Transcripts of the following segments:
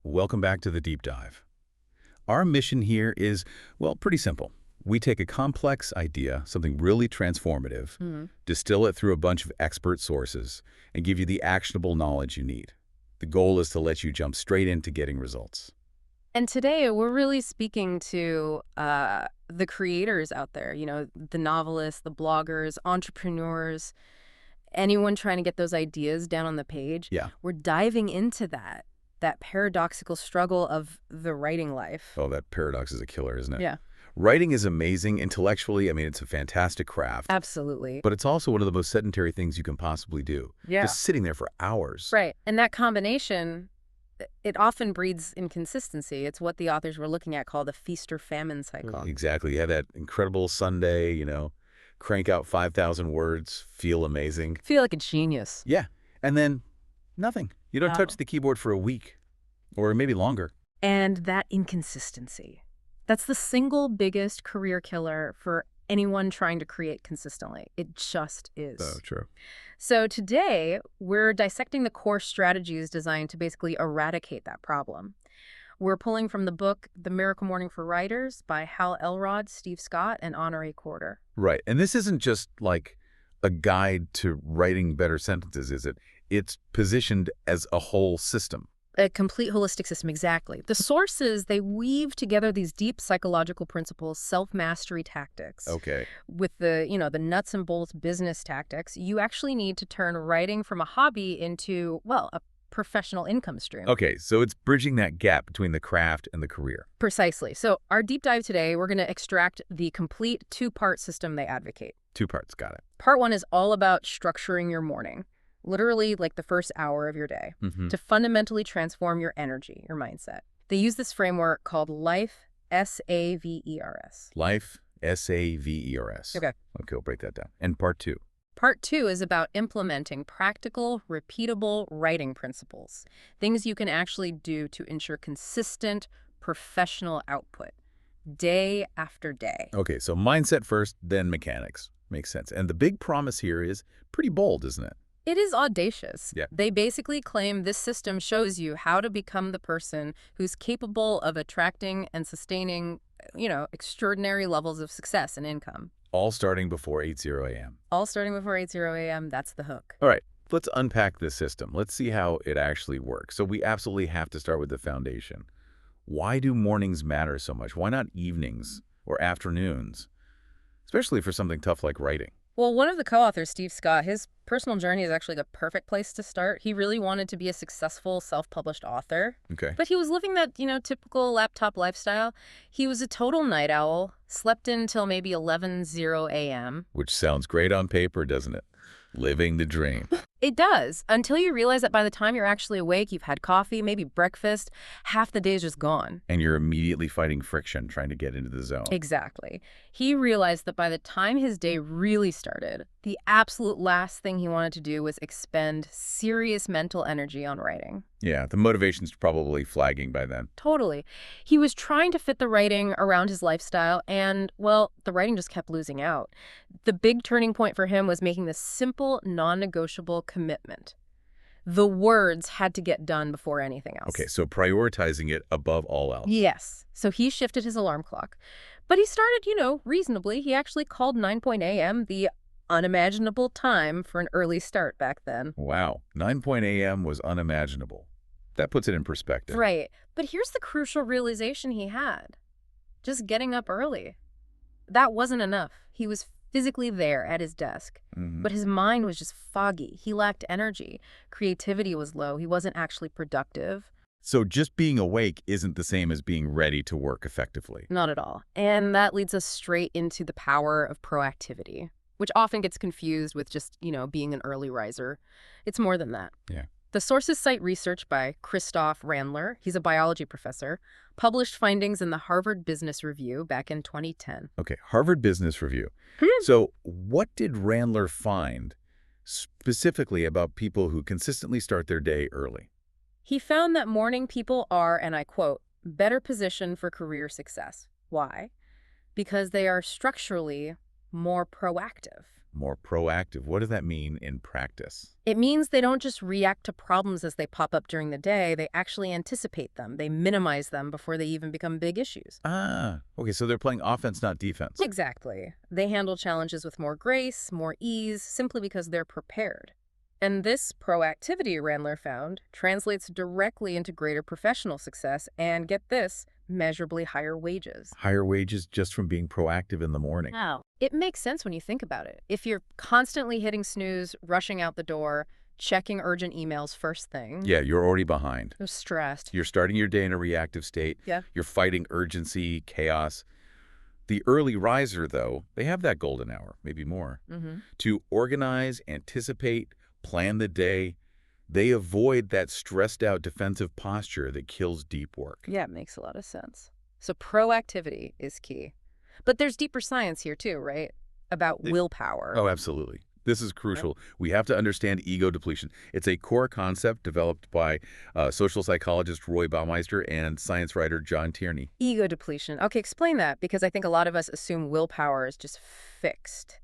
Welcome back to the deep dive. Our mission here is, well, pretty simple. We take a complex idea, something really transformative, distill it through a bunch of expert sources, and give you the actionable knowledge you need. The goal is to let you jump straight into getting results. And today we're really speaking to the creators out there, the novelists, the bloggers, entrepreneurs, anyone trying to get those ideas down on the page. Yeah. We're diving into that paradoxical struggle of the writing life. Oh, that paradox is a killer, isn't it? Yeah, Writing is amazing intellectually. I mean, it's a fantastic craft. absolutely. But it's also one of the most sedentary things you can possibly do. Yeah. Just sitting there for hours. Right. And that combination, it often breeds inconsistency. It's what the authors were looking at called the feast or famine cycle. Exactly. You have that incredible Sunday, crank out 5,000 words, feel amazing. Feel like a genius. Yeah. And then nothing. You don't Wow. touch the keyboard for a week or maybe longer. And that inconsistency. That's the single biggest career killer for anyone trying to create consistently. It just is. Oh, true. So today, we're dissecting the core strategies designed to basically eradicate that problem. We're pulling from the book The Miracle Morning for Writers by Hal Elrod, Steve Scott, and Honorée Corder. Right. And this isn't just like a guide to writing better sentences, is it? It's positioned as a whole system. A complete holistic system, exactly. The sources, they weave together these deep psychological principles, self-mastery tactics. Okay. With the nuts and bolts business tactics, you actually need to turn writing from a hobby into, well, a professional income stream. Okay. So it's bridging that gap between the craft and the career. Precisely. So our deep dive today, we're going to extract the complete two-part system they advocate. 2 parts. Got it. Part one is all about structuring your morning, literally like the first hour of your day, to fundamentally transform your energy, your mindset. They use this framework called Life S.A.V.E.R.S. Life S.A.V.E.R.S. Okay. Okay, we'll break that down. And part 2. Part two is about implementing practical, repeatable writing principles, things you can actually do to ensure consistent professional output, day after day. Okay, so mindset first, then mechanics. Makes sense. And the big promise here is pretty bold, isn't it? It is audacious. Yeah. They basically claim this system shows you how to become the person who's capable of attracting and sustaining, extraordinary levels of success and income. All starting before 8:00 a.m. All starting before 8:00 a.m., that's the hook. All right, let's unpack this system. Let's see how it actually works. So we absolutely have to start with the foundation. Why do mornings matter so much? Why not evenings or afternoons? Especially for something tough like writing. Well, one of the co-authors, Steve Scott, his personal journey is actually the perfect place to start. He really wanted to be a successful self-published author. Okay. But he was living that, typical laptop lifestyle. He was a total night owl, slept in until maybe 11:00 a.m. Which sounds great on paper, doesn't it? Living the dream. It does, until you realize that by the time you're actually awake, you've had coffee, maybe breakfast, half the day is just gone. And you're immediately fighting friction trying to get into the zone. Exactly. He realized that by the time his day really started, the absolute last thing he wanted to do was expend serious mental energy on writing. Yeah, the motivation's probably flagging by then. Totally. He was trying to fit the writing around his lifestyle, and, well, the writing just kept losing out. The big turning point for him was making this simple, non-negotiable commitment. The words had to get done before anything else. Okay, so prioritizing it above all else. Yes. So he shifted his alarm clock. But he started, reasonably. He actually called 9 a.m. the unimaginable time for an early start back then. Wow, 9 a.m. was unimaginable. That puts it in perspective. Right. But here's the crucial realization he had. Just getting up early. That wasn't enough. He was physically there at his desk, but his mind was just foggy. He lacked energy. Creativity was low. He wasn't actually productive. So just being awake isn't the same as being ready to work effectively. Not at all. And that leads us straight into the power of proactivity, which often gets confused with just, being an early riser. It's more than that. Yeah. The sources cite research by Christoph Randler. He's a biology professor, published findings in the Harvard Business Review back in 2010. Okay, Harvard Business Review. So what did Randler find specifically about people who consistently start their day early? He found that morning people are, and I quote, better positioned for career success. Why? Because they are structurally more proactive. More proactive. What does that mean in practice? It means they don't just react to problems as they pop up during the day. They actually anticipate them. They minimize them before they even become big issues. Ah, okay, so they're playing offense, not defense. Exactly. They handle challenges with more grace, more ease, simply because they're prepared. And this proactivity, Randler found, translates directly into greater professional success and, get this, measurably higher wages. Higher wages just from being proactive in the morning. Wow. It makes sense when you think about it. If you're constantly hitting snooze, rushing out the door, checking urgent emails first thing. Yeah, you're already behind. You're stressed. You're starting your day in a reactive state. Yeah. You're fighting urgency, chaos. The early riser, though, they have that golden hour, maybe more, to organize, anticipate, plan the day. They avoid that stressed-out defensive posture that kills deep work. Yeah, it makes a lot of sense. So proactivity is key. But there's deeper science here too, right? About willpower. Oh, absolutely. This is crucial. We have to understand ego depletion. It's a core concept developed by social psychologist Roy Baumeister and science writer John Tierney. Ego depletion. Okay, explain that, because I think a lot of us assume willpower is just fixed.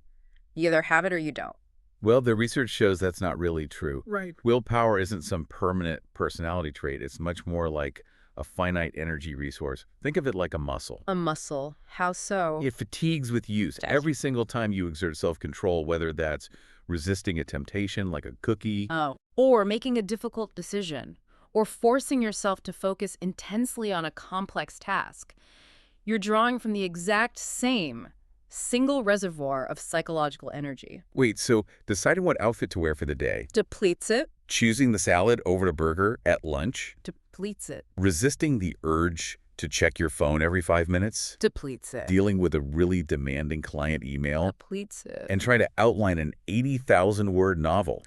You either have it or you don't. Well, the research shows that's not really true. Right. Willpower isn't some permanent personality trait. It's much more like a finite energy resource. Think of it like a muscle. A muscle. How so? It fatigues with use. Every single time you exert self-control, whether that's resisting a temptation like a cookie. Oh. Or making a difficult decision. Or forcing yourself to focus intensely on a complex task. You're drawing from the exact same single reservoir of psychological energy. Wait, so deciding what outfit to wear for the day, Depletes it. choosing the salad over the burger at lunch, Depletes it. resisting the urge to check your phone every 5 minutes, Depletes it. dealing with a really demanding client email, Depletes it. and trying to outline an 80,000-word novel.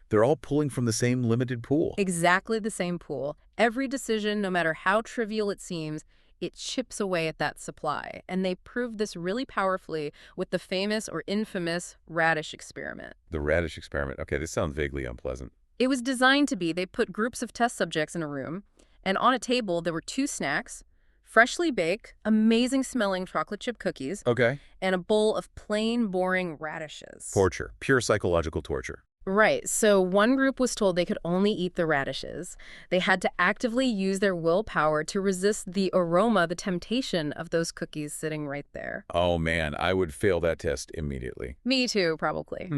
They're all pulling from the same limited pool. Exactly the same pool. Every decision, no matter how trivial it seems, it chips away at that supply. And they proved this really powerfully with the famous or infamous radish experiment. The radish experiment. Okay, this sounds vaguely unpleasant. It was designed to be, they put groups of test subjects in a room, and on a table there were 2 snacks, freshly baked, amazing-smelling chocolate chip cookies, Okay. and a bowl of plain, boring radishes. Torture. Pure psychological torture. Right. So one group was told they could only eat the radishes. They had to actively use their willpower to resist the aroma, the temptation of those cookies sitting right there. Oh, man, I would fail that test immediately. Me too, probably.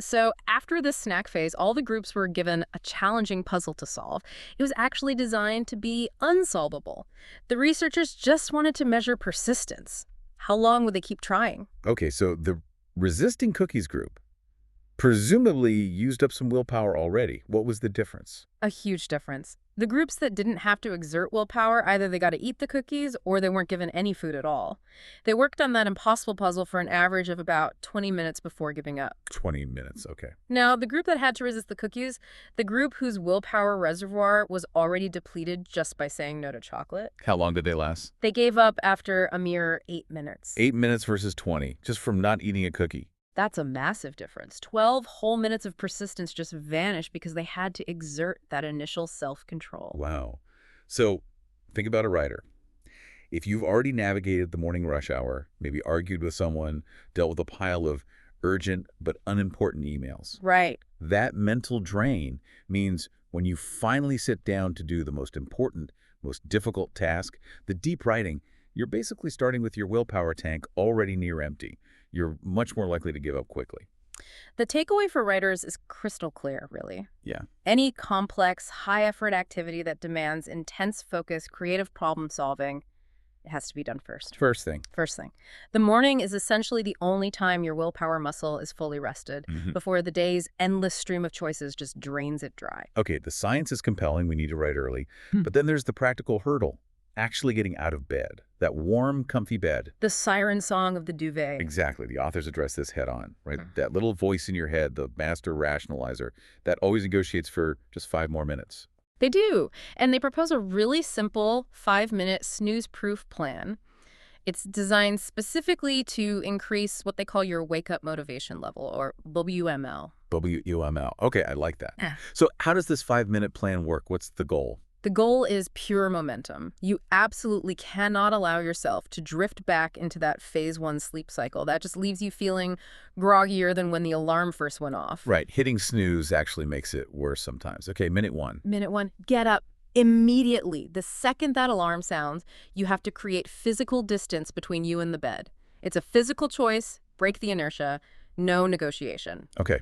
So after this snack phase, all the groups were given a challenging puzzle to solve. It was actually designed to be unsolvable. The researchers just wanted to measure persistence. How long would they keep trying? Okay, so the resisting cookies group presumably used up some willpower already. What was the difference? A huge difference. The groups that didn't have to exert willpower, either they got to eat the cookies or they weren't given any food at all. They worked on that impossible puzzle for an average of about 20 minutes before giving up. 20 minutes, okay. Now, the group that had to resist the cookies, the group whose willpower reservoir was already depleted just by saying no to chocolate, How long did they last? they gave up after a mere 8 minutes. 8 minutes versus 20, just from not eating a cookie. That's a massive difference. 12 whole minutes of persistence just vanished because they had to exert that initial self-control. Wow. So think about a writer. If you've already navigated the morning rush hour, maybe argued with someone, dealt with a pile of urgent but unimportant emails, Right. that mental drain means when you finally sit down to do the most important, most difficult task, the deep writing, you're basically starting with your willpower tank already near empty. You're much more likely to give up quickly. The takeaway for writers is crystal clear, really. Yeah. Any complex, high-effort activity that demands intense focus, creative problem-solving, it has to be done first. First thing. First thing. The morning is essentially the only time your willpower muscle is fully rested before the day's endless stream of choices just drains it dry. Okay, the science is compelling. We need to write early. But then there's the practical hurdle. Actually getting out of bed. That warm, comfy bed. The siren song of the duvet. Exactly. The authors address this head on, right? That little voice in your head, the master rationalizer, that always negotiates for just 5 more minutes. They do. And they propose a really simple 5-minute snooze-proof plan. It's designed specifically to increase what they call your wake-up motivation level, or WML. WUML. Okay, I like that. Yeah. So how does this 5-minute plan work? What's the goal? The goal is pure momentum. You absolutely cannot allow yourself to drift back into that phase 1 sleep cycle. That just leaves you feeling groggier than when the alarm first went off. Right. Hitting snooze actually makes it worse sometimes. Okay, minute 1. Minute 1, get up immediately. The second that alarm sounds, you have to create physical distance between you and the bed. It's a physical choice. Break the inertia. No negotiation. Okay,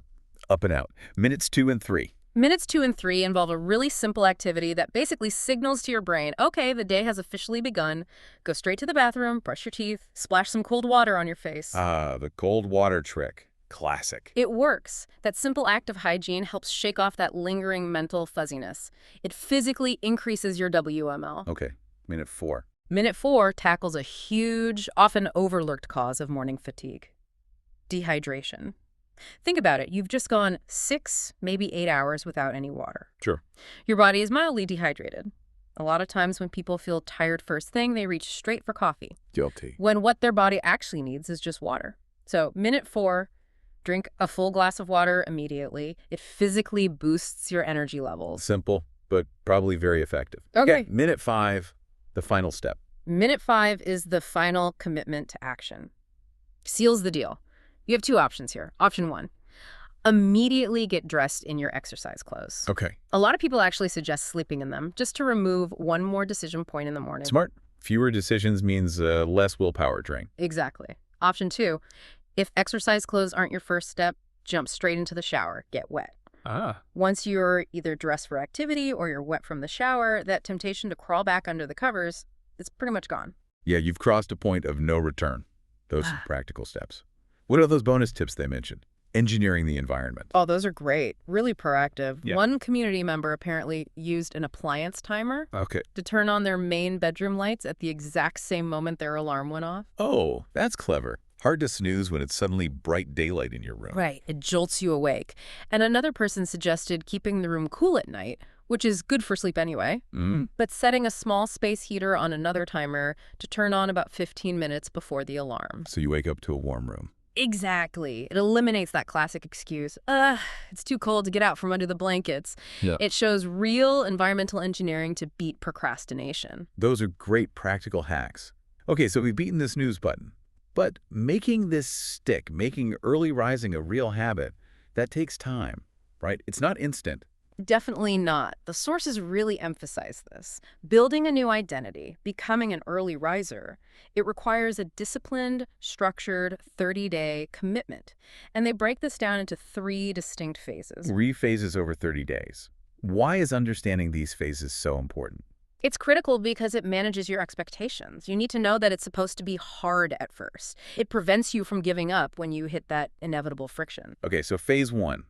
up and out. Minutes 2 and 3. Minutes 2 and 3 involve a really simple activity that basically signals to your brain, okay, the day has officially begun. Go straight to the bathroom, brush your teeth, splash some cold water on your face. Ah, the cold water trick. Classic. It works. That simple act of hygiene helps shake off that lingering mental fuzziness. It physically increases your WML. Okay, minute 4. Minute 4 tackles a huge, often overlooked cause of morning fatigue: dehydration. Think about it. You've just gone 6, maybe 8 hours without any water. Sure. Your body is mildly dehydrated. A lot of times when people feel tired first thing, they reach straight for coffee, Guilty. when what their body actually needs is just water. So minute 4, drink a full glass of water immediately. It physically boosts your energy levels. Simple, but probably very effective. Okay. Minute 5, the final step. Minute 5 is the final commitment to action. Seals the deal. You have 2 options here. Option 1, immediately get dressed in your exercise clothes. Okay. A lot of people actually suggest sleeping in them just to remove one more decision point in the morning. Smart. Fewer decisions means less willpower drain. Exactly. Option 2, if exercise clothes aren't your first step, jump straight into the shower. Get wet. Ah. Once you're either dressed for activity or you're wet from the shower, that temptation to crawl back under the covers is pretty much gone. Yeah, you've crossed a point of no return. Those are practical steps. What are those bonus tips they mentioned? Engineering the environment. Oh, those are great. Really proactive. Yeah. One community member apparently used an appliance timer Okay. to turn on their main bedroom lights at the exact same moment their alarm went off. Oh, that's clever. Hard to snooze when it's suddenly bright daylight in your room. Right. It jolts you awake. And another person suggested keeping the room cool at night, which is good for sleep anyway, but setting a small space heater on another timer to turn on about 15 minutes before the alarm. So you wake up to a warm room. Exactly. It eliminates that classic excuse, it's too cold to get out from under the blankets. Yeah. It shows real environmental engineering to beat procrastination. Those are great practical hacks. Okay, so we've beaten the snooze button. But making this stick, making early rising a real habit, that takes time, right? It's not instant. Definitely not. The sources really emphasize this. Building a new identity, becoming an early riser, it requires a disciplined, structured, 30-day commitment. And they break this down into 3 distinct phases. 3 phases over 30 days. Why is understanding these phases so important? It's critical because it manages your expectations. You need to know that it's supposed to be hard at first. It prevents you from giving up when you hit that inevitable friction. Okay, so phase 1,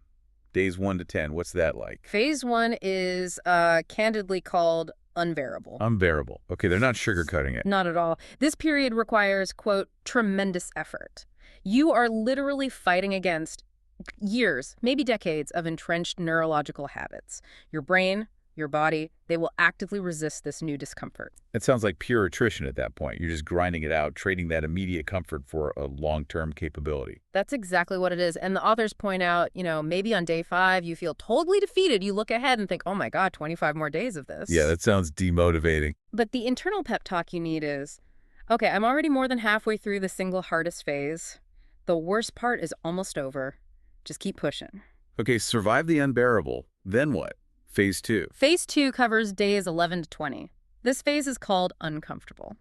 days 1 to 10, what's that like? Phase 1 is candidly called unbearable. Unbearable. Okay, they're not sugarcoating it. Not at all. This period requires, quote, tremendous effort. You are literally fighting against years, maybe decades of entrenched neurological habits. Your brain, your body, they will actively resist this new discomfort. It sounds like pure attrition at that point. You're just grinding it out, trading that immediate comfort for a long-term capability. That's exactly what it is. And the authors point out, maybe on day 5, you feel totally defeated. You look ahead and think, oh my God, 25 more days of this. Yeah, that sounds demotivating. But the internal pep talk you need is, okay, I'm already more than halfway through the single hardest phase. The worst part is almost over. Just keep pushing. Okay, survive the unbearable. Then what? Phase 2. Phase 2 covers days 11 to 20. This phase is called uncomfortable.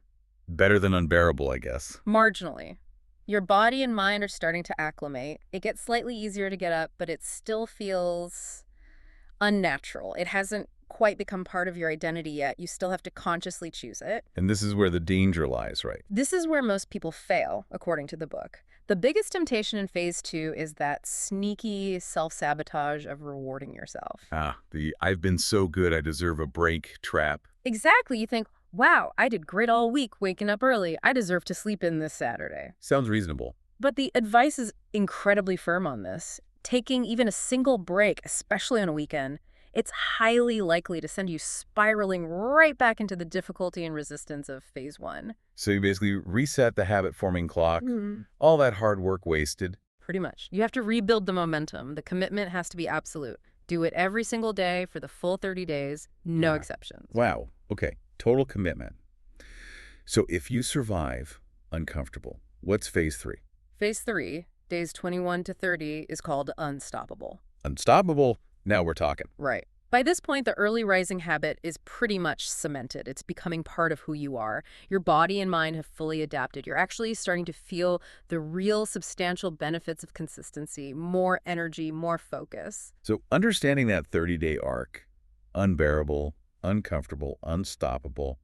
Better than unbearable, I guess. Marginally. Your body and mind are starting to acclimate. It gets slightly easier to get up, but it still feels unnatural. It hasn't quite become part of your identity yet. You still have to consciously choose it. And this is where the danger lies, right? This is where most people fail, according to the book. The biggest temptation in phase 2 is that sneaky self-sabotage of rewarding yourself. The I've been so good I deserve a break trap. Exactly. You think, wow, I did great all week waking up early. I deserve to sleep in this Saturday. Sounds reasonable. But the advice is incredibly firm on this. Taking even a single break, especially on a weekend, it's highly likely to send you spiraling right back into the difficulty and resistance of phase 1. So you basically reset the habit-forming clock, all that hard work wasted. Pretty much. You have to rebuild the momentum. The commitment has to be absolute. Do it every single day for the full 30 days, no exceptions. Wow. Okay. Total commitment. So if you survive uncomfortable, what's phase 3? Phase 3, days 21 to 30, is called unstoppable. Unstoppable? Now we're talking. Right. By this point, the early rising habit is pretty much cemented. It's becoming part of who you are. Your body and mind have fully adapted. You're actually starting to feel the real substantial benefits of consistency, more energy, more focus. So understanding that 30-day arc, unbearable, uncomfortable, unstoppable,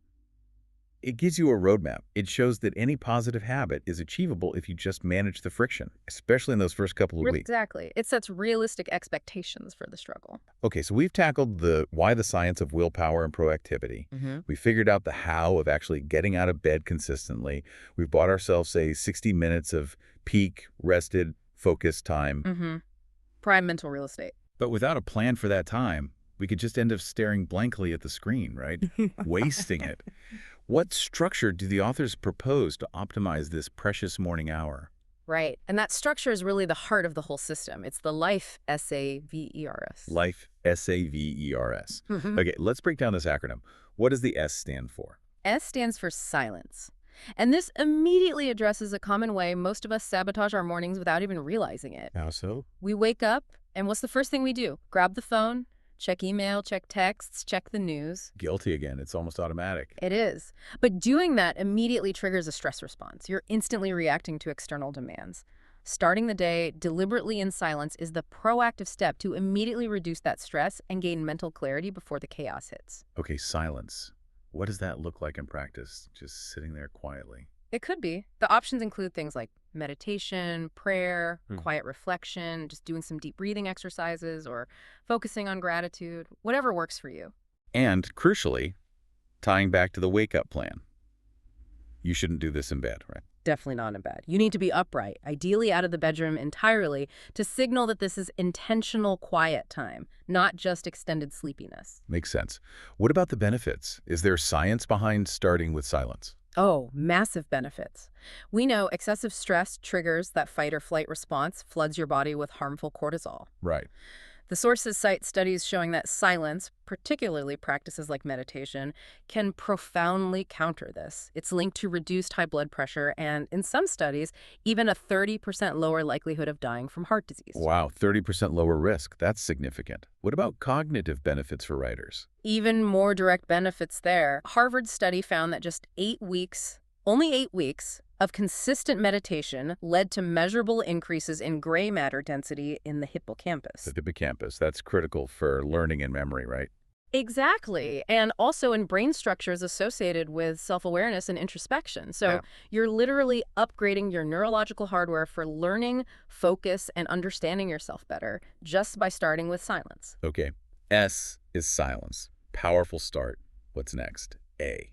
it gives you a roadmap. It shows that any positive habit is achievable if you just manage the friction, especially in those first couple of weeks. Exactly. It sets realistic expectations for the struggle. Okay, so we've tackled the why, the science of willpower and proactivity. We figured out the how of actually getting out of bed consistently. We've bought ourselves, say, 60 minutes of peak, rested, focused time. Prime mental real estate. But without a plan for that time, we could just end up staring blankly at the screen, right? Wasting it. What structure do the authors propose to optimize this precious morning hour? Right. And that structure is really the heart of the whole system. It's the Life S.A.V.E.R.S. Life S.A.V.E.R.S. Okay, let's break down this acronym. What does the S stand for? S stands for silence. And this immediately addresses a common way most of us sabotage our mornings without even realizing it. How so? We wake up, and what's the first thing we do? Grab the phone, check email, check texts, check the news. Guilty again. It's almost automatic. It is. But doing that immediately triggers a stress response. You're instantly reacting to external demands. Starting the day deliberately in silence is the proactive step to immediately reduce that stress and gain mental clarity before the chaos hits. Okay, silence. What does that look like in practice? Just sitting there quietly. It could be. The options include things like meditation, prayer, quiet reflection, just doing some deep breathing exercises, or focusing on gratitude, whatever works for you. And, crucially, tying back to the wake-up plan. You shouldn't do this in bed, right? Definitely not in bed. You need to be upright, ideally out of the bedroom entirely, to signal that this is intentional quiet time, not just extended sleepiness. Makes sense. What about the benefits? Is there science behind starting with silence? Oh, massive benefits. We know excessive stress triggers that fight or flight response, floods your body with harmful cortisol. Right. The sources cite studies showing that silence, particularly practices like meditation, can profoundly counter this. It's linked to reduced high blood pressure and, in some studies, even a 30% lower likelihood of dying from heart disease. Wow, 30% lower risk. That's significant. What about cognitive benefits for writers? Even more direct benefits there. Harvard's study found that just only 8 weeks of consistent meditation led to measurable increases in gray matter density in the hippocampus. The hippocampus, that's critical for learning and memory, right? Exactly. And also in brain structures associated with self-awareness and introspection. So you're literally upgrading your neurological hardware for learning, focus, and understanding yourself better just by starting with silence. Okay. S is silence. Powerful start. What's next? A.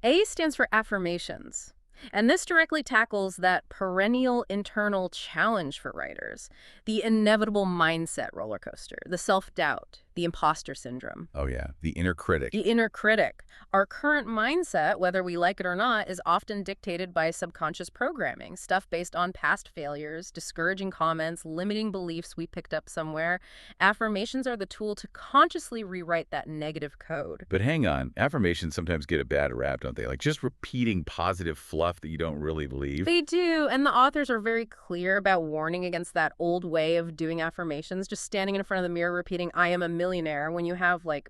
A stands for affirmations. And this directly tackles that perennial internal challenge for writers, the inevitable mindset roller coaster, the self-doubt, the imposter syndrome. Oh, yeah. The inner critic. The inner critic. Our current mindset, whether we like it or not, is often dictated by subconscious programming, stuff based on past failures, discouraging comments, limiting beliefs we picked up somewhere. Affirmations are the tool to consciously rewrite that negative code. But hang on. Affirmations sometimes get a bad rap, don't they? Like just repeating positive fluff that you don't really believe. They do, and the authors are very clear about warning against that old way of doing affirmations, just standing in front of the mirror repeating, I am a millionaire, when you have like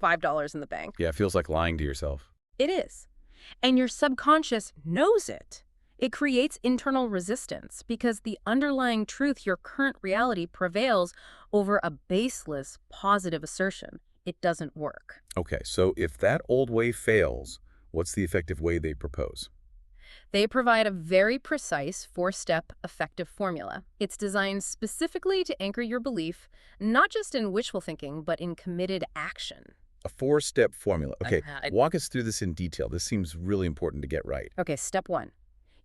$5 in the bank. Yeah, it feels like lying to yourself. It is. And your subconscious knows it. It creates internal resistance because the underlying truth, your current reality, prevails over a baseless positive assertion. It doesn't work. Okay, so if that old way fails, what's the effective way they propose? They provide a very precise 4-step effective formula. It's designed specifically to anchor your belief, not just in wishful thinking, but in committed action. A 4-step formula. Okay, walk us through this in detail. This seems really important to get right. Okay, step 1.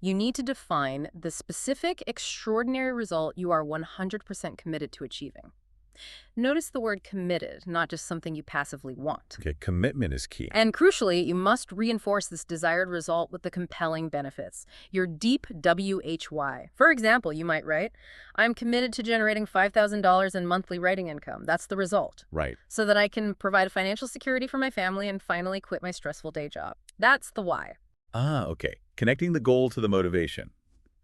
You need to define the specific, extraordinary result you are 100% committed to achieving. Notice the word committed, not just something you passively want. Okay, commitment is key. And crucially, you must reinforce this desired result with the compelling benefits, your deep WHY. For example, you might write, I'm committed to generating $5,000 in monthly writing income. That's the result. Right. So that I can provide financial security for my family and finally quit my stressful day job. That's the why. Ah, okay. Connecting the goal to the motivation.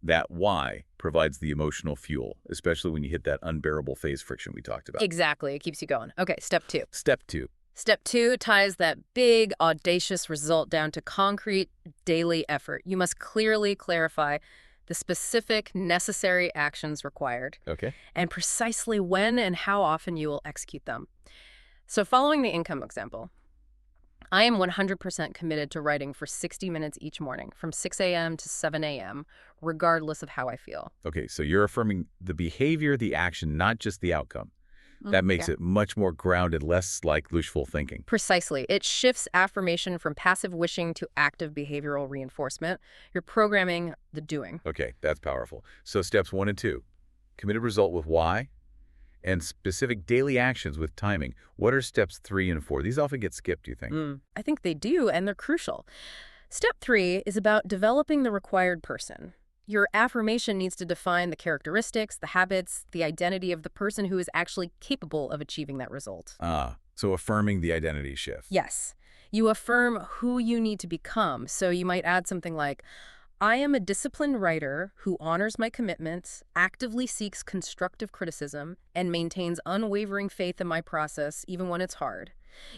That why provides the emotional fuel, especially when you hit that unbearable phase friction we talked about. Exactly. It keeps you going. Okay, step 2. Step 2. Step 2 ties that big, audacious result down to concrete daily effort. You must clearly clarify the specific necessary actions required Okay. and precisely when and how often you will execute them. So following the income example, I am 100% committed to writing for 60 minutes each morning from 6 a.m. to 7 a.m., regardless of how I feel. Okay, so you're affirming the behavior, the action, not just the outcome. That makes it much more grounded, less like wishful thinking. Precisely. It shifts affirmation from passive wishing to active behavioral reinforcement. You're programming the doing. Okay, that's powerful. So steps 1 and 2, committed result with why, and specific daily actions with timing. What are steps 3 and 4? These often get skipped, do you think? I think they do, and they're crucial. Step 3 is about developing the required person. Your affirmation needs to define the characteristics, the habits, the identity of the person who is actually capable of achieving that result. Ah, so affirming the identity shift. Yes. You affirm who you need to become. So you might add something like, I am a disciplined writer who honors my commitments, actively seeks constructive criticism, and maintains unwavering faith in my process even when it's hard.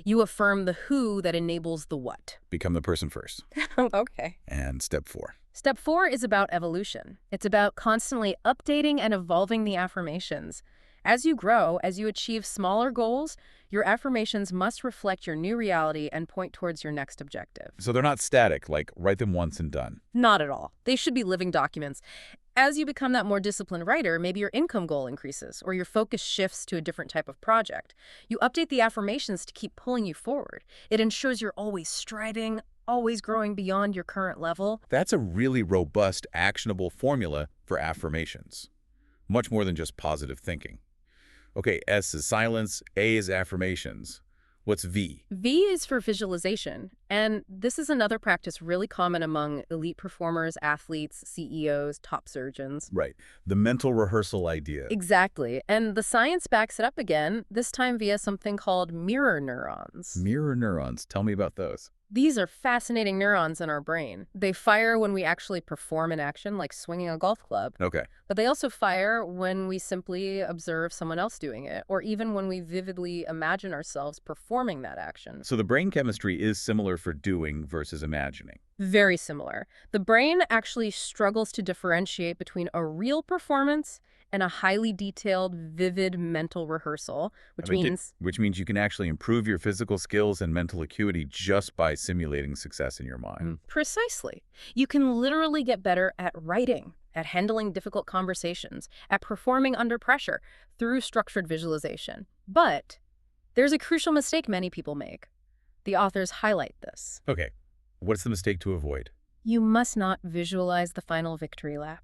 You affirm the who that enables the what. Become the person first. Okay. And step 4. Step 4 is about evolution. It's about constantly updating and evolving the affirmations. As you grow, as you achieve smaller goals, your affirmations must reflect your new reality and point towards your next objective. So they're not static, like write them once and done. Not at all. They should be living documents. As you become that more disciplined writer, maybe your income goal increases or your focus shifts to a different type of project. You update the affirmations to keep pulling you forward. It ensures you're always striving, always growing beyond your current level. That's a really robust, actionable formula for affirmations. Much more than just positive thinking. Okay, S is silence, A is affirmations. What's V? V is for visualization, and this is another practice really common among elite performers, athletes, CEOs, top surgeons. Right, the mental rehearsal idea. Exactly, and the science backs it up again, this time via something called mirror neurons. Mirror neurons, tell me about those. These are fascinating neurons in our brain. They fire when we actually perform an action, like swinging a golf club. Okay. But they also fire when we simply observe someone else doing it, or even when we vividly imagine ourselves performing that action. So the brain chemistry is similar for doing versus imagining. Very similar. The brain actually struggles to differentiate between a real performance and a highly detailed, vivid mental rehearsal, which means you can actually improve your physical skills and mental acuity just by simulating success in your mind. Precisely. You can literally get better at writing, at handling difficult conversations, at performing under pressure through structured visualization. But there's a crucial mistake many people make. The authors highlight this. Okay. What's the mistake to avoid? You must not visualize the final victory lap.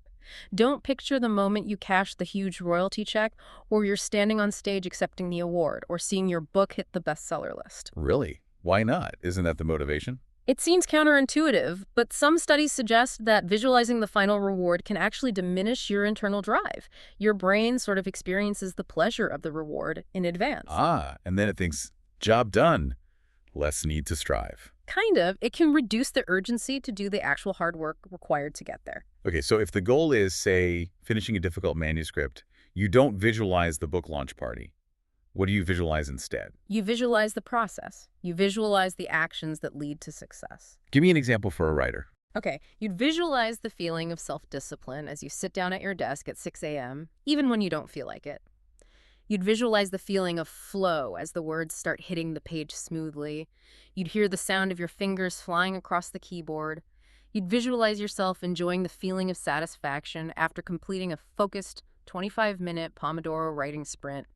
Don't picture the moment you cash the huge royalty check, or you're standing on stage accepting the award, or seeing your book hit the bestseller list. Really? Why not? Isn't that the motivation? It seems counterintuitive, but some studies suggest that visualizing the final reward can actually diminish your internal drive. Your brain sort of experiences the pleasure of the reward in advance. Ah, and then it thinks, job done. Less need to strive. Kind of. It can reduce the urgency to do the actual hard work required to get there. Okay, so if the goal is, say, finishing a difficult manuscript, you don't visualize the book launch party. What do you visualize instead? You visualize the process. You visualize the actions that lead to success. Give me an example for a writer. Okay, you'd visualize the feeling of self-discipline as you sit down at your desk at 6 a.m., even when you don't feel like it. You'd visualize the feeling of flow as the words start hitting the page smoothly. You'd hear the sound of your fingers flying across the keyboard. You'd visualize yourself enjoying the feeling of satisfaction after completing a focused 25-minute Pomodoro writing sprint.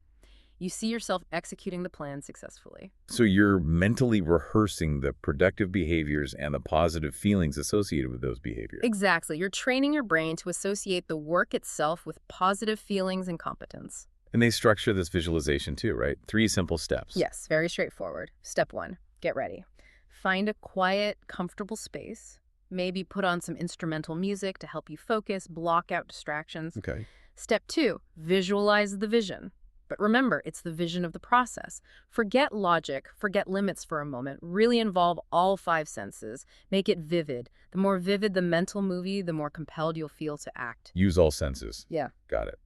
You see yourself executing the plan successfully. So you're mentally rehearsing the productive behaviors and the positive feelings associated with those behaviors. Exactly. You're training your brain to associate the work itself with positive feelings and competence. And they structure this visualization too, right? 3 simple steps. Yes, very straightforward. Step 1, get ready. Find a quiet, comfortable space. Maybe put on some instrumental music to help you focus, block out distractions. Okay. Step 2, visualize the vision. But remember, it's the vision of the process. Forget logic, forget limits for a moment. Really involve all 5 senses. Make it vivid. The more vivid the mental movie, the more compelled you'll feel to act. Use all senses. Yeah. Got it.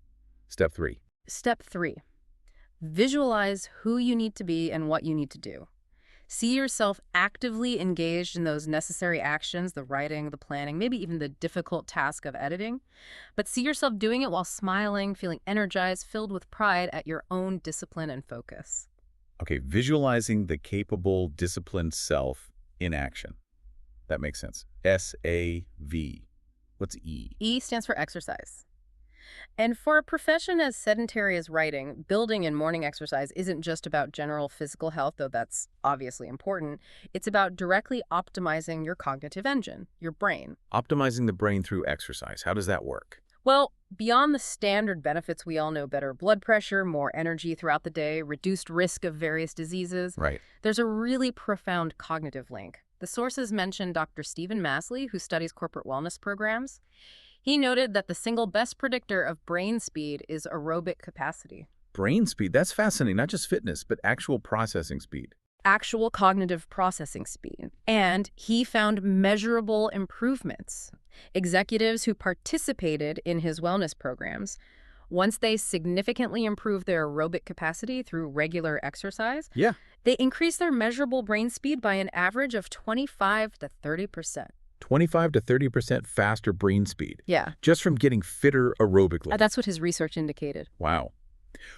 Step 3. Step 3, visualize who you need to be and what you need to do. See yourself actively engaged in those necessary actions, the writing, the planning, maybe even the difficult task of editing. But see yourself doing it while smiling, feeling energized, filled with pride at your own discipline and focus. Okay, visualizing the capable, disciplined self in action. That makes sense. S-A-V. What's E? E stands for exercise. And for a profession as sedentary as writing, building and morning exercise isn't just about general physical health, though that's obviously important. It's about directly optimizing your cognitive engine, your brain. Optimizing the brain through exercise. How does that work? Well, beyond the standard benefits we all know, better blood pressure, more energy throughout the day, reduced risk of various diseases, Right. there's a really profound cognitive link. The sources mention Dr. Stephen Masley, who studies corporate wellness programs. He noted that the single best predictor of brain speed is aerobic capacity. Brain speed. That's fascinating. Not just fitness, but actual processing speed. Actual cognitive processing speed. And he found measurable improvements. Executives who participated in his wellness programs, once they significantly improved their aerobic capacity through regular exercise, Yeah. they increased their measurable brain speed by an average of 25 to 30%. 25 to 30% faster brain speed. Yeah. Just from getting fitter aerobically. That's what his research indicated. Wow.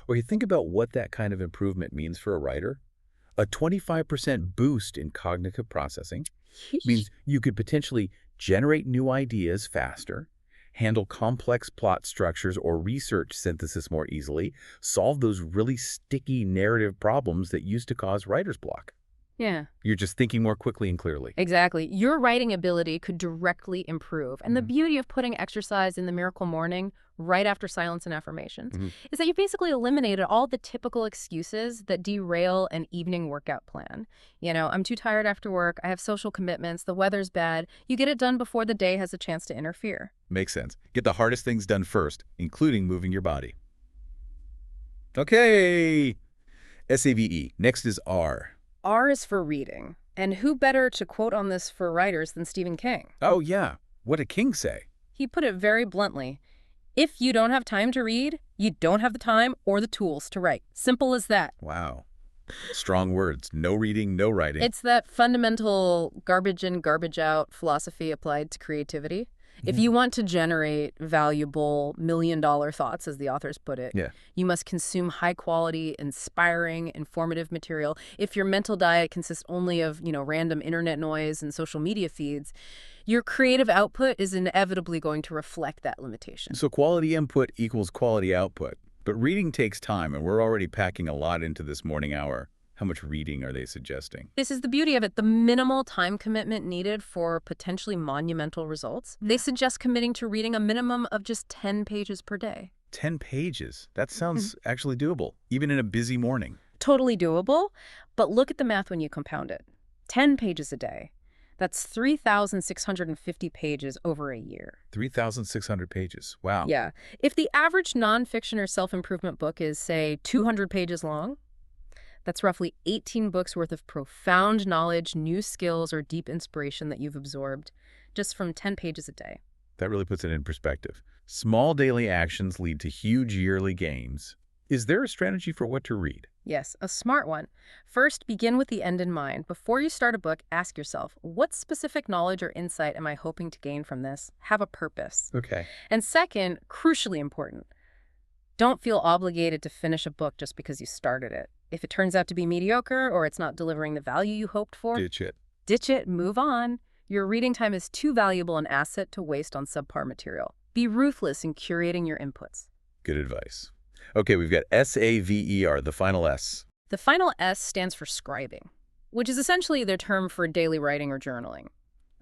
Well, you think about what that kind of improvement means for a writer. A 25% boost in cognitive processing means you could potentially generate new ideas faster, handle complex plot structures or research synthesis more easily, solve those really sticky narrative problems that used to cause writer's block. Yeah. You're just thinking more quickly and clearly. Exactly. Your writing ability could directly improve. And the beauty of putting exercise in the miracle morning right after silence and affirmations is that you basically eliminated all the typical excuses that derail an evening workout plan. You know, I'm too tired after work, I have social commitments, the weather's bad. You get it done before the day has a chance to interfere. Makes sense. Get the hardest things done first, including moving your body. Okay. S-A-V-E. Next is R. R is for reading. And who better to quote on this for writers than Stephen King? Oh, yeah. What did King say? He put it very bluntly. If you don't have time to read, you don't have the time or the tools to write. Simple as that. Wow. Strong words. No reading, no writing. It's that fundamental garbage in, garbage out philosophy applied to creativity. If you want to generate valuable million-dollar thoughts, as the authors put it, you must consume high-quality, inspiring, informative material. If your mental diet consists only of, random internet noise and social media feeds, your creative output is inevitably going to reflect that limitation. So quality input equals quality output. But reading takes time, and we're already packing a lot into this morning hour. How much reading are they suggesting? This is the beauty of it. The minimal time commitment needed for potentially monumental results. They suggest committing to reading a minimum of just 10 pages per day. 10 pages? That sounds actually doable, even in a busy morning. Totally doable, but look at the math when you compound it. 10 pages a day. That's 3,650 pages over a year. 3,600 pages. Wow. Yeah. If the average nonfiction or self-improvement book is, say, 200 pages long, that's roughly 18 books worth of profound knowledge, new skills, or deep inspiration that you've absorbed just from 10 pages a day. That really puts it in perspective. Small daily actions lead to huge yearly gains. Is there a strategy for what to read? Yes, a smart one. First, begin with the end in mind. Before you start a book, ask yourself, what specific knowledge or insight am I hoping to gain from this? Have a purpose. Okay. And second, crucially important, don't feel obligated to finish a book just because you started it. If it turns out to be mediocre or it's not delivering the value you hoped for, Ditch it. Ditch it, move on. Your reading time is too valuable an asset to waste on subpar material. Be ruthless in curating your inputs. Good advice. Okay, we've got S-A-V-E-R, the final S. The final S stands for scribing, which is essentially their term for daily writing or journaling.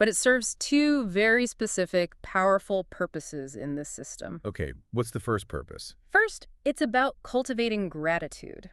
But it serves two very specific, powerful purposes in this system. Okay, what's the first purpose? First, it's about cultivating gratitude.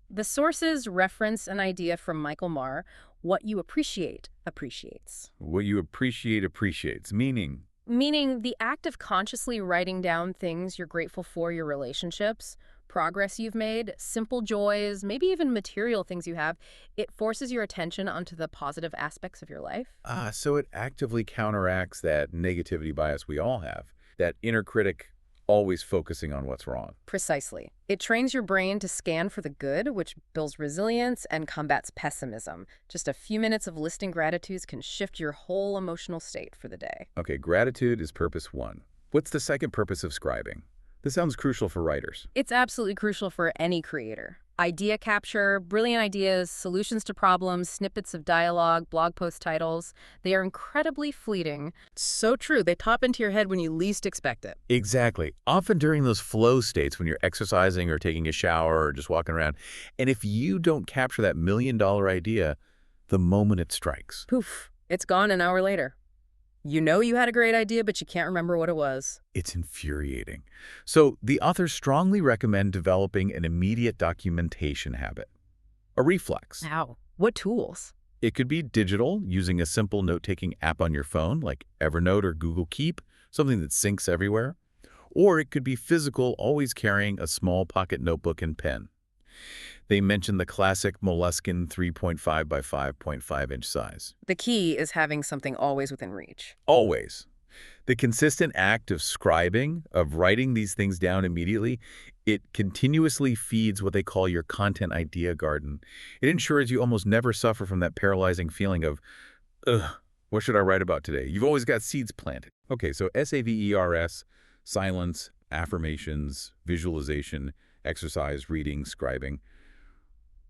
The sources reference an idea from Michael Marr: what you appreciate appreciates. What you appreciate appreciates, meaning? Meaning the act of consciously writing down things you're grateful for, your relationships, progress you've made, simple joys, maybe even material things you have, it forces your attention onto the positive aspects of your life. So it actively counteracts that negativity bias we all have, that inner critic always focusing on what's wrong. Precisely. It trains your brain to scan for the good, which builds resilience and combats pessimism. Just a few minutes of listing gratitudes can shift your whole emotional state for the day. Okay, gratitude is purpose one. What's the second purpose of scribing? This sounds crucial for writers. It's absolutely crucial for any creator. Idea capture, brilliant ideas, solutions to problems, snippets of dialogue, blog post titles. They are incredibly fleeting. So true, they pop into your head when you least expect it. Exactly. Often during those flow states when you're exercising or taking a shower or just walking around. And if you don't capture that million-dollar idea the moment it strikes. Poof, it's gone an hour later. You know you had a great idea, but you can't remember what it was. It's infuriating. So the authors strongly recommend developing an immediate documentation habit, a reflex. How? What tools? It could be digital, using a simple note-taking app on your phone like Evernote or Google Keep, something that syncs everywhere. Or it could be physical, always carrying a small pocket notebook and pen. They mention the classic Moleskine 3.5 by 5.5 inch size. The key is having something always within reach. Always. The consistent act of scribing, of writing these things down immediately, it continuously feeds what they call your content idea garden. It ensures you almost never suffer from that paralyzing feeling of, ugh, what should I write about today? You've always got seeds planted. Okay, so S-A-V-E-R-S, silence, affirmations, visualization, exercise, reading, scribing.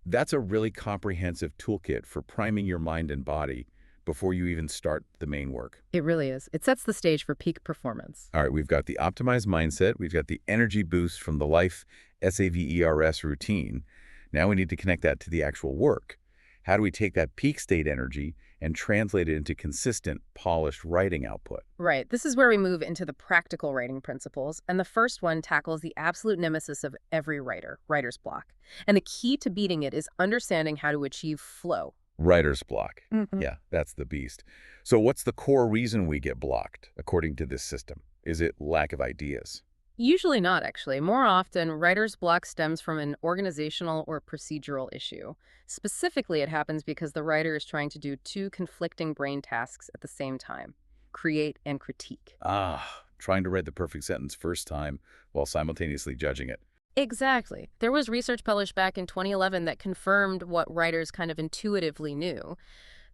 That's a really comprehensive toolkit for priming your mind and body before you even start the main work. It really is. It sets the stage for peak performance. All right, we've got the optimized mindset. We've got the energy boost from the Life S.A.V.E.R.S. routine. Now we need to connect that to the actual work. How do we take that peak state energy and translate it into consistent, polished writing output? Right. This is where we move into the practical writing principles, and the first one tackles the absolute nemesis of every writer, writer's block. And the key to beating it is understanding how to achieve flow. Writer's block. Mm-hmm. Yeah, that's the beast. So what's the core reason we get blocked, according to this system? Is it lack of ideas? Usually not, actually. More often, writer's block stems from an organizational or procedural issue. Specifically, it happens because the writer is trying to do two conflicting brain tasks at the same time: create and critique. Trying to write the perfect sentence first time while simultaneously judging it. Exactly. There was research published back in 2011 that confirmed what writers kind of intuitively knew.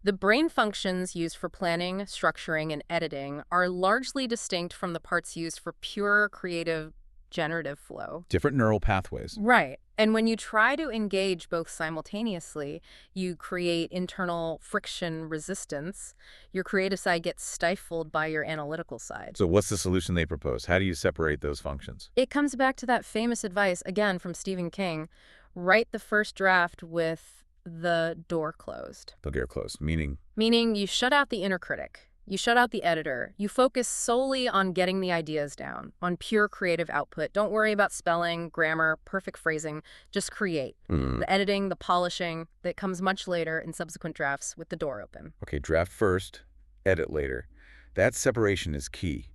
The brain functions used for planning, structuring, and editing are largely distinct from the parts used for pure creative, generative flow. Different neural pathways. Right. And when you try to engage both simultaneously, you create internal friction resistance. Your creative side gets stifled by your analytical side. So what's the solution they propose? How do you separate those functions? It comes back to that famous advice, again, from Stephen King: write the first draft with the door closed. The door closed, meaning? Meaning you shut out the inner critic. You shut out the editor. You focus solely on getting the ideas down, on pure creative output. Don't worry about spelling, grammar, perfect phrasing. Just create. The editing, the polishing, that comes much later in subsequent drafts with the door open. Okay, draft first, edit later. That separation is key.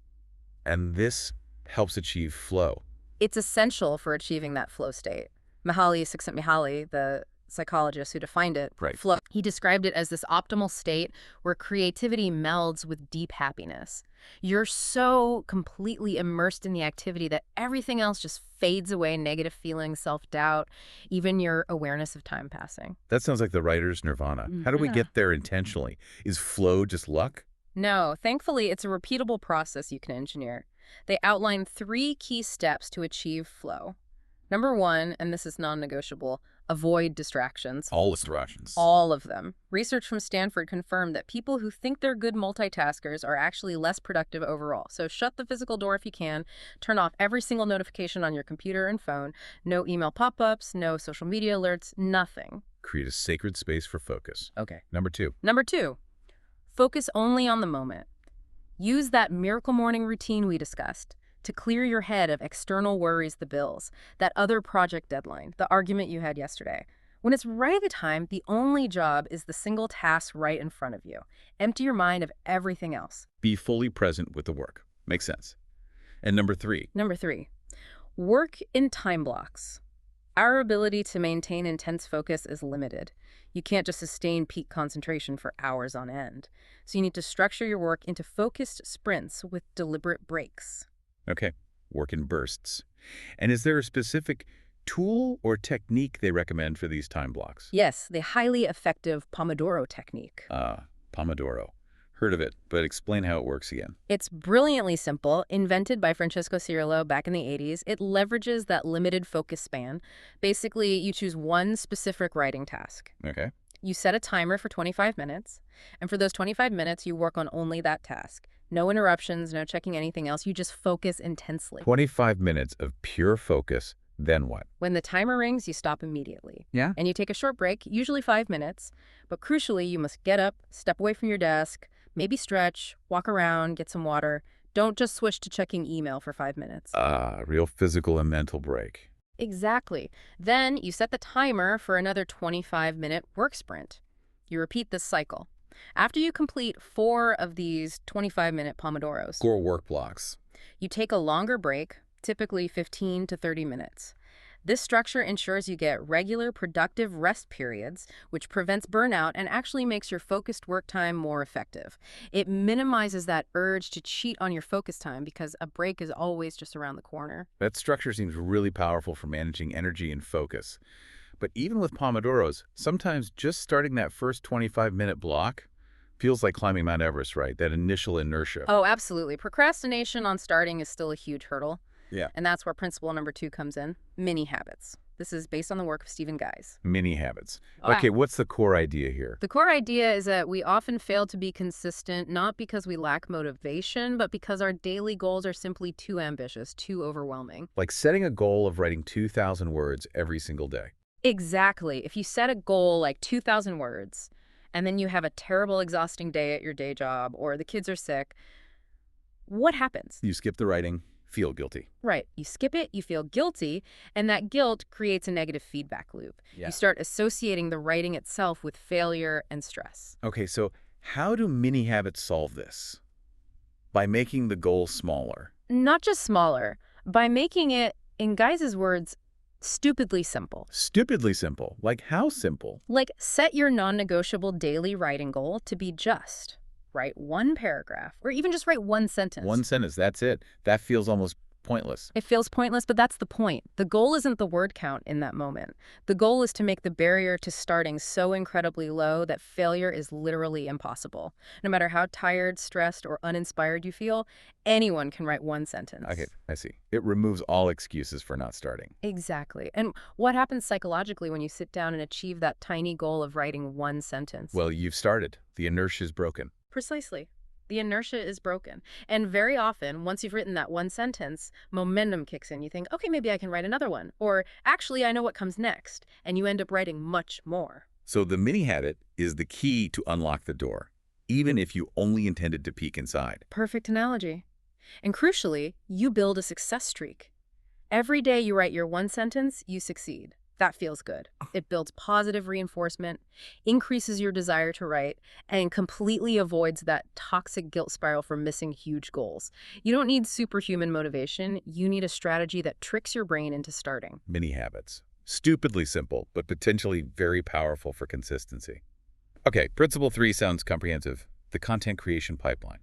And this helps achieve flow. It's essential for achieving that flow state. Mihaly Csikszentmihalyi, the psychologist who defined it, Right. flow, he described it as this optimal state where creativity melds with deep happiness. You're so completely immersed in the activity that everything else just fades away: negative feelings, self-doubt, even your awareness of time passing. That sounds like the writer's nirvana. How do we get there intentionally? Is flow just luck? No, thankfully, it's a repeatable process you can engineer. They outline 3 key steps to achieve flow. Number 1, and this is non-negotiable, avoid distractions. All distractions. All of them. Research from Stanford confirmed that people who think they're good multitaskers are actually less productive overall. So shut the physical door if you can. Turn off every single notification on your computer and phone. No email pop-ups, no social media alerts, nothing. Create a sacred space for focus. Okay. Number 2. Number 2, Focus only on the moment. Use that miracle morning routine we discussed to clear your head of external worries, the bills, that other project deadline, the argument you had yesterday. When it's writing time, the only job is the single task right in front of you. Empty your mind of everything else. Be fully present with the work. Makes sense. And number 3. Number 3, work in time blocks. Our ability to maintain intense focus is limited. You can't just sustain peak concentration for hours on end. So you need to structure your work into focused sprints with deliberate breaks. Okay, work in bursts. And is there a specific tool or technique they recommend for these time blocks? Yes, the highly effective Pomodoro technique. Pomodoro. Heard of it, but explain how it works again. It's brilliantly simple, invented by Francesco Cirillo back in the 80s. It leverages that limited focus span. Basically, you choose one specific writing task. Okay. You set a timer for 25 minutes, and for those 25 minutes, you work on only that task. No interruptions, no checking anything else. You just focus intensely. 25 minutes of pure focus, then what? When the timer rings, you stop immediately. Yeah? And you take a short break, usually 5 minutes. But crucially, you must get up, step away from your desk, maybe stretch, walk around, get some water. Don't just switch to checking email for 5 minutes. Real physical and mental break. Exactly. Then you set the timer for another 25-minute work sprint. You repeat this cycle. After you complete 4 of these 25-minute Pomodoros, Core work blocks. you take a longer break, typically 15 to 30 minutes. This structure ensures you get regular, productive rest periods, which prevents burnout and actually makes your focused work time more effective. It minimizes that urge to cheat on your focus time because a break is always just around the corner. That structure seems really powerful for managing energy and focus. But even with Pomodoros, sometimes just starting that first 25-minute block feels like climbing Mount Everest, right? That initial inertia. Oh, absolutely. Procrastination on starting is still a huge hurdle. Yeah. And that's where principle number 2 comes in, mini habits. This is based on the work of Stephen Guise. Mini habits. Okay, what's the core idea here? The core idea is that we often fail to be consistent, not because we lack motivation, but because our daily goals are simply too ambitious, too overwhelming. Like setting a goal of writing 2,000 words every single day. Exactly. If you set a goal like 2,000 words, and then you have a terrible, exhausting day at your day job, or the kids are sick, what happens? You skip the writing, feel guilty. Right. You skip it, you feel guilty, and that guilt creates a negative feedback loop. Yeah. You start associating the writing itself with failure and stress. Okay, so how do mini habits solve this? By making the goal smaller. Not just smaller, by making it, in Guise's words, stupidly simple. Stupidly simple. Like how simple? Like, set your non-negotiable daily writing goal to be just write one paragraph, or even just write one sentence. One sentence, that's it. That feels almost pointless. It feels pointless, but that's the point. The goal isn't the word count in that moment. The goal is to make the barrier to starting so incredibly low that failure is literally impossible. No matter how tired, stressed, or uninspired you feel, anyone can write one sentence. Okay, I see. It removes all excuses for not starting. Exactly. And what happens psychologically when you sit down and achieve that tiny goal of writing one sentence? Well, you've started. The inertia is broken. Precisely. The inertia is broken. And very often, once you've written that one sentence, momentum kicks in. You think, okay, maybe I can write another one. Or actually, I know what comes next. And you end up writing much more. So the mini habit is the key to unlock the door, even if you only intended to peek inside. Perfect analogy. And crucially, you build a success streak. Every day you write your one sentence, you succeed. That feels good. It builds positive reinforcement, increases your desire to write, and completely avoids that toxic guilt spiral for missing huge goals. You don't need superhuman motivation. You need a strategy that tricks your brain into starting. Mini habits. Stupidly simple, but potentially very powerful for consistency. Okay, principle 3 sounds comprehensive. The content creation pipeline.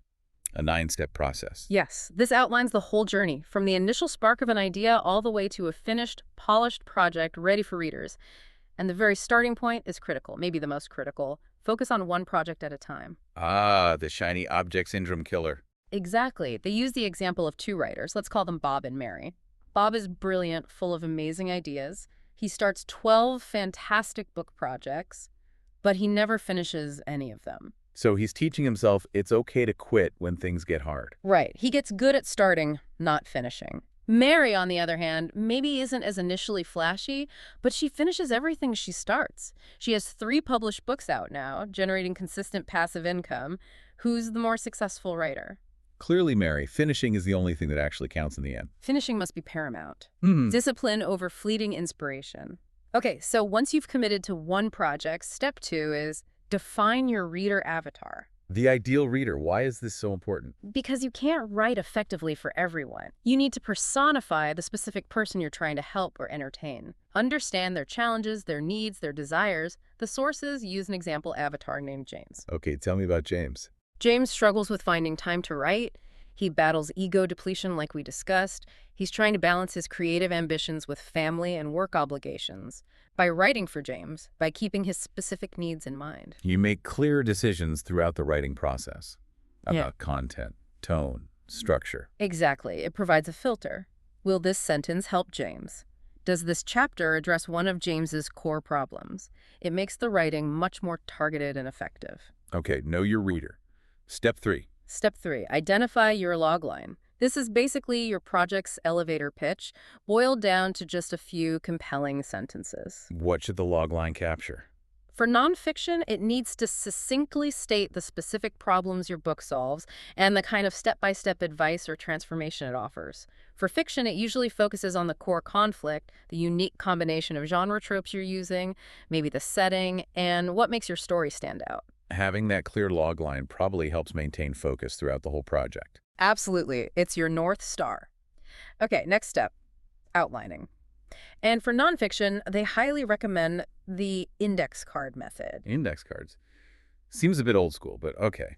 A 9-step process. Yes, this outlines the whole journey, from the initial spark of an idea all the way to a finished, polished project ready for readers. And the very starting point is critical, maybe the most critical. Focus on one project at a time. The shiny object syndrome killer. Exactly. They use the example of 2 writers. Let's call them Bob and Mary. Bob is brilliant, full of amazing ideas. He starts 12 fantastic book projects, but he never finishes any of them. So he's teaching himself it's okay to quit when things get hard. Right. He gets good at starting, not finishing. Mary, on the other hand, maybe isn't as initially flashy, but she finishes everything she starts. She has 3 published books out now, generating consistent passive income. Who's the more successful writer? Clearly, Mary, finishing is the only thing that actually counts in the end. Finishing must be paramount. Hmm. Discipline over fleeting inspiration. Okay, so once you've committed to one project, step 2 is define your reader avatar. The ideal reader. Why is this so important? Because you can't write effectively for everyone. You need to personify the specific person you're trying to help or entertain. Understand their challenges, their needs, their desires. The sources use an example avatar named James. Okay, tell me about James. James struggles with finding time to write. He battles ego depletion like we discussed. He's trying to balance his creative ambitions with family and work obligations. By writing for James, by keeping his specific needs in mind. You make clear decisions throughout the writing process about content, tone, structure. Exactly. It provides a filter. Will this sentence help James? Does this chapter address one of James's core problems? It makes the writing much more targeted and effective. Okay, know your reader. Step 3. Step 3, identify your logline. This is basically your project's elevator pitch, boiled down to just a few compelling sentences. What should the logline capture? For nonfiction, it needs to succinctly state the specific problems your book solves and the kind of step-by-step advice or transformation it offers. For fiction, it usually focuses on the core conflict, the unique combination of genre tropes you're using, maybe the setting, and what makes your story stand out. Having that clear logline probably helps maintain focus throughout the whole project. Absolutely. It's your North Star. Okay, next step, outlining. And for nonfiction, they highly recommend the index card method. Index cards. Seems a bit old school, but okay.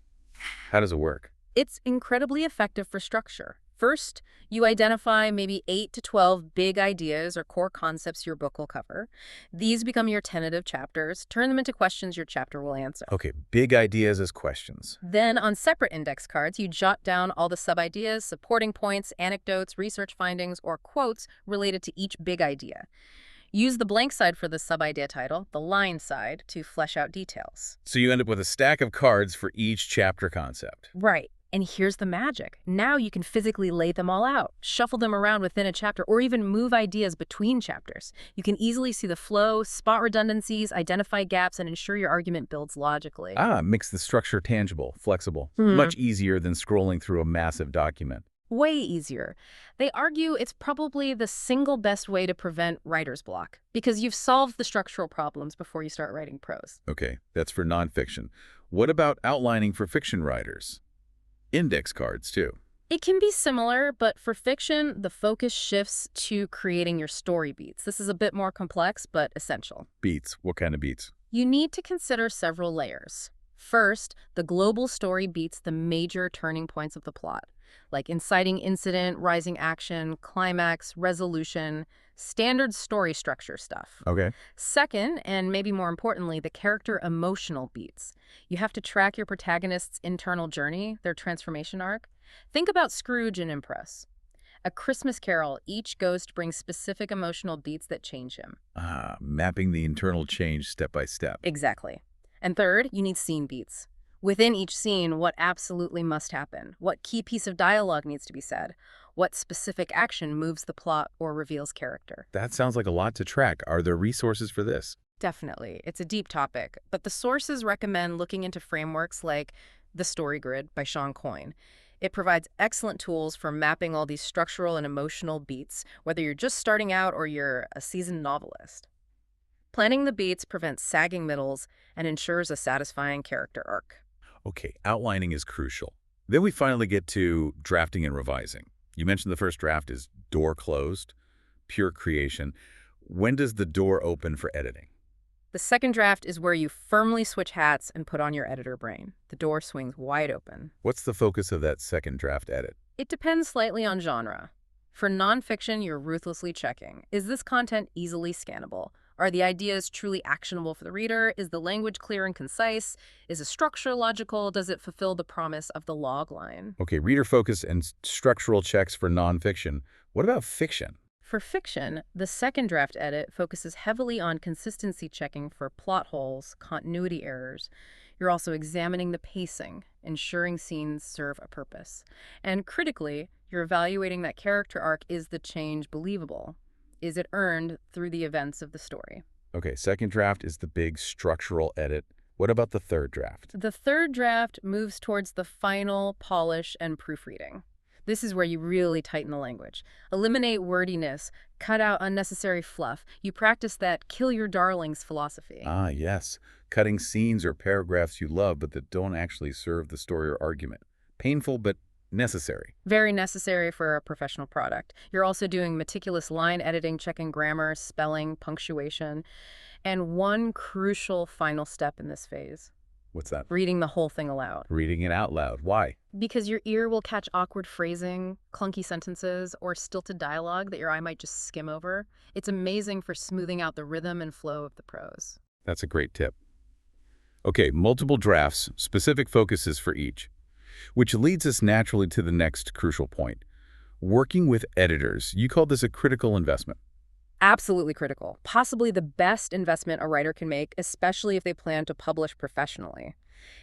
How does it work? It's incredibly effective for structure. First, you identify maybe 8 to 12 big ideas or core concepts your book will cover. These become your tentative chapters. Turn them into questions your chapter will answer. Okay, big ideas as questions. Then, on separate index cards, you jot down all the sub-ideas, supporting points, anecdotes, research findings, or quotes related to each big idea. Use the blank side for the sub-idea title, the line side, to flesh out details. So you end up with a stack of cards for each chapter concept. Right. And here's the magic. Now you can physically lay them all out, shuffle them around within a chapter, or even move ideas between chapters. You can easily see the flow, spot redundancies, identify gaps, and ensure your argument builds logically. Makes the structure tangible, flexible. Much easier than scrolling through a massive document. Way easier. They argue it's probably the single best way to prevent writer's block, because you've solved the structural problems before you start writing prose. Okay, that's for nonfiction. What about outlining for fiction writers? Index cards, too. It can be similar, but for fiction, the focus shifts to creating your story beats. This is a bit more complex, but essential. Beats. What kind of beats? You need to consider several layers. First, the global story beats the major turning points of the plot, like inciting incident, rising action, climax, resolution, standard story structure stuff. Okay. Second, and maybe more importantly, the character emotional beats. You have to track your protagonist's internal journey, their transformation arc. Think about Scrooge and Impress. A Christmas Carol, each ghost brings specific emotional beats that change him. Mapping the internal change step by step. Exactly. And third, you need scene beats. Within each scene, what absolutely must happen? What key piece of dialogue needs to be said? What specific action moves the plot or reveals character? That sounds like a lot to track. Are there resources for this? Definitely. It's a deep topic, but the sources recommend looking into frameworks like The Story Grid by Sean Coyne. It provides excellent tools for mapping all these structural and emotional beats, whether you're just starting out or you're a seasoned novelist. Planning the beats prevents sagging middles and ensures a satisfying character arc. Okay, outlining is crucial. Then we finally get to drafting and revising. You mentioned the first draft is door closed, pure creation. When does the door open for editing? The second draft is where you firmly switch hats and put on your editor brain. The door swings wide open. What's the focus of that second draft edit? It depends slightly on genre. For nonfiction, you're ruthlessly checking. Is this content easily scannable? Are the ideas truly actionable for the reader? Is the language clear and concise? Is the structure logical? Does it fulfill the promise of the log line? Okay, reader focus and structural checks for nonfiction. What about fiction? For fiction, the second draft edit focuses heavily on consistency checking for plot holes, continuity errors. You're also examining the pacing, ensuring scenes serve a purpose. And critically, you're evaluating that character arc. Is the change believable? Is it earned through the events of the story? Okay, second draft is the big structural edit. What about the third draft? The third draft moves towards the final polish and proofreading. This is where you really tighten the language. Eliminate wordiness, cut out unnecessary fluff. You practice that kill your darlings philosophy. Ah, yes. Cutting scenes or paragraphs you love but that don't actually serve the story or argument. Painful but necessary. Very necessary for a professional product. You're also doing meticulous line editing, checking grammar, spelling, punctuation. And one crucial final step in this phase. What's that? Reading the whole thing aloud. Reading it out loud. Why? Because your ear will catch awkward phrasing, clunky sentences, or stilted dialogue that your eye might just skim over. It's amazing for smoothing out the rhythm and flow of the prose. That's a great tip. Okay, multiple drafts, specific focuses for each, which leads us naturally to the next crucial point. Working with editors. You call this a critical investment. Absolutely critical. Possibly the best investment a writer can make, especially if they plan to publish professionally.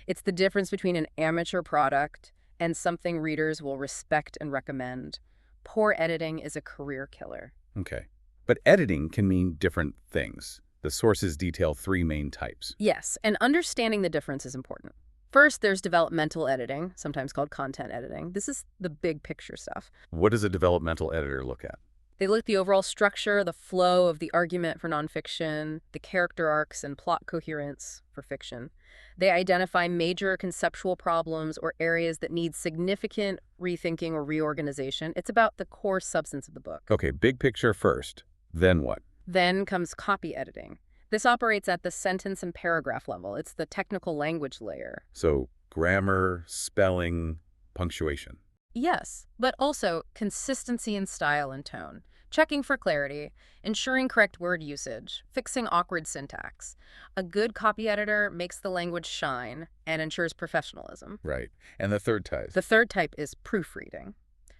It's the difference between an amateur product and something readers will respect and recommend. Poor editing is a career killer. Okay. But editing can mean different things. The sources detail 3 main types. Yes, and understanding the difference is important. First, there's developmental editing, sometimes called content editing. This is the big picture stuff. What does a developmental editor look at? They look at the overall structure, the flow of the argument for nonfiction, the character arcs and plot coherence for fiction. They identify major conceptual problems or areas that need significant rethinking or reorganization. It's about the core substance of the book. Okay, big picture first. Then what? Then comes copy editing. This operates at the sentence and paragraph level. It's the technical language layer. So grammar, spelling, punctuation. Yes, but also consistency in style and tone. Checking for clarity, ensuring correct word usage, fixing awkward syntax. A good copy editor makes the language shine and ensures professionalism. Right. And the third type? The third type is proofreading.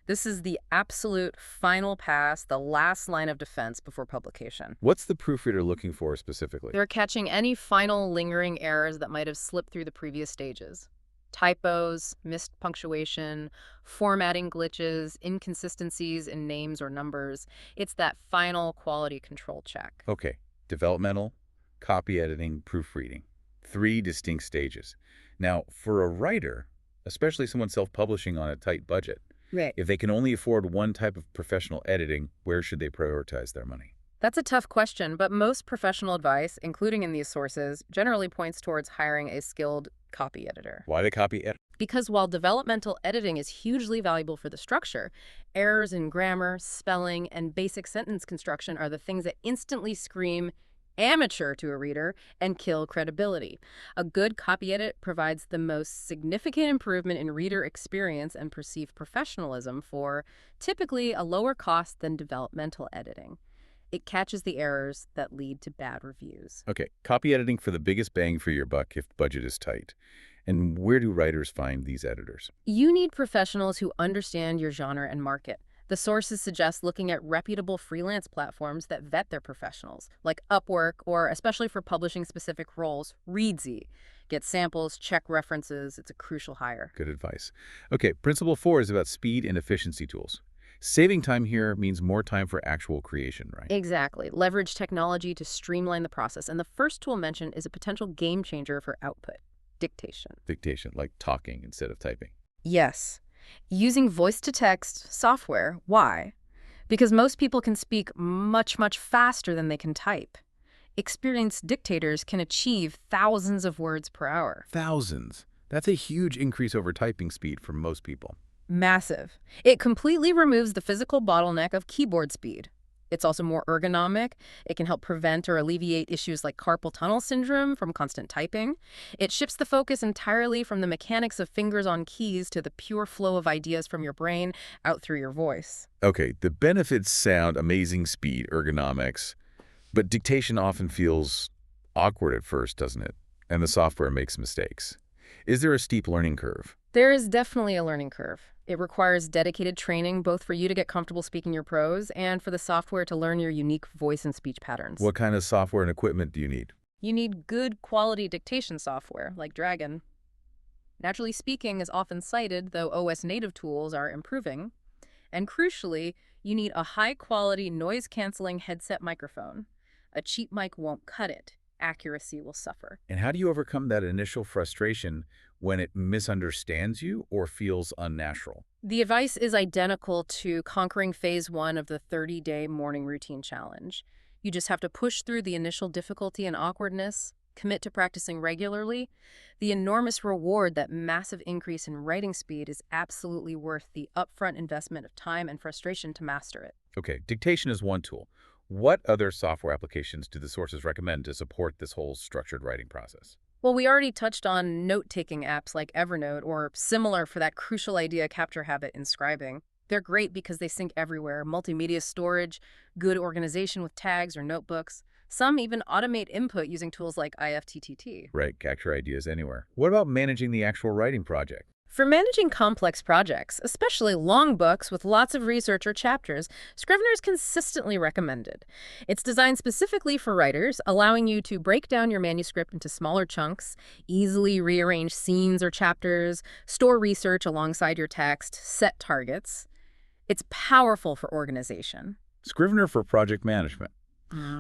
This is the absolute final pass, the last line of defense before publication. What's the proofreader looking for specifically? They're catching any final lingering errors that might have slipped through the previous stages. Typos, missed punctuation, formatting glitches, inconsistencies in names or numbers. It's that final quality control check. Okay. Developmental, copy editing, proofreading. 3 distinct stages. Now, for a writer, especially someone self-publishing on a tight budget, Right. if they can only afford one type of professional editing, where should they prioritize their money? That's a tough question, but most professional advice, including in these sources, generally points towards hiring a skilled copy editor. Why the copy editor? Because while developmental editing is hugely valuable for the structure, errors in grammar, spelling, and basic sentence construction are the things that instantly scream amateur to a reader and kill credibility. A good copy edit provides the most significant improvement in reader experience and perceived professionalism for typically a lower cost than developmental editing. It catches the errors that lead to bad reviews. Okay, copy editing for the biggest bang for your buck if budget is tight. And where do writers find these editors? You need professionals who understand your genre and market. The sources suggest looking at reputable freelance platforms that vet their professionals, like Upwork, or especially for publishing specific roles, Readsy. Get samples, check references. It's a crucial hire. Good advice. Okay, principle 4 is about speed and efficiency tools. Saving time here means more time for actual creation, right? Exactly. Leverage technology to streamline the process. And the first tool mentioned is a potential game changer for output: dictation. Dictation, like talking instead of typing. Yes. Using voice-to-text software. Why? Because most people can speak much, much faster than they can type. Experienced dictators can achieve thousands of words per hour. Thousands. That's a huge increase over typing speed for most people. Massive. It completely removes the physical bottleneck of keyboard speed. It's also more ergonomic. It can help prevent or alleviate issues like carpal tunnel syndrome from constant typing. It shifts the focus entirely from the mechanics of fingers on keys to the pure flow of ideas from your brain out through your voice. Okay, the benefits sound amazing: speed, ergonomics, but dictation often feels awkward at first, doesn't it? And the software makes mistakes. Is there a steep learning curve? There is definitely a learning curve. It requires dedicated training, both for you to get comfortable speaking your prose and for the software to learn your unique voice and speech patterns. What kind of software and equipment do you need? You need good quality dictation software, like Dragon. Naturally Speaking is often cited, though OS native tools are improving. And crucially, you need a high-quality noise-canceling headset microphone. A cheap mic won't cut it. Accuracy will suffer. And how do you overcome that initial frustration when it misunderstands you or feels unnatural? The advice is identical to conquering phase 1 of the 30-day morning routine challenge. You just have to push through the initial difficulty and awkwardness, commit to practicing regularly. The enormous reward, that massive increase in writing speed, is absolutely worth the upfront investment of time and frustration to master it. Okay, dictation is one tool. What other software applications do the sources recommend to support this whole structured writing process? Well, we already touched on note-taking apps like Evernote, or similar for that crucial idea capture habit in Scribing. They're great because they sync everywhere: multimedia storage, good organization with tags or notebooks. Some even automate input using tools like IFTTT. Right, capture ideas anywhere. What about managing the actual writing project? For managing complex projects, especially long books with lots of research or chapters, Scrivener is consistently recommended. It's designed specifically for writers, allowing you to break down your manuscript into smaller chunks, easily rearrange scenes or chapters, store research alongside your text, set targets. It's powerful for organization. Scrivener for project management.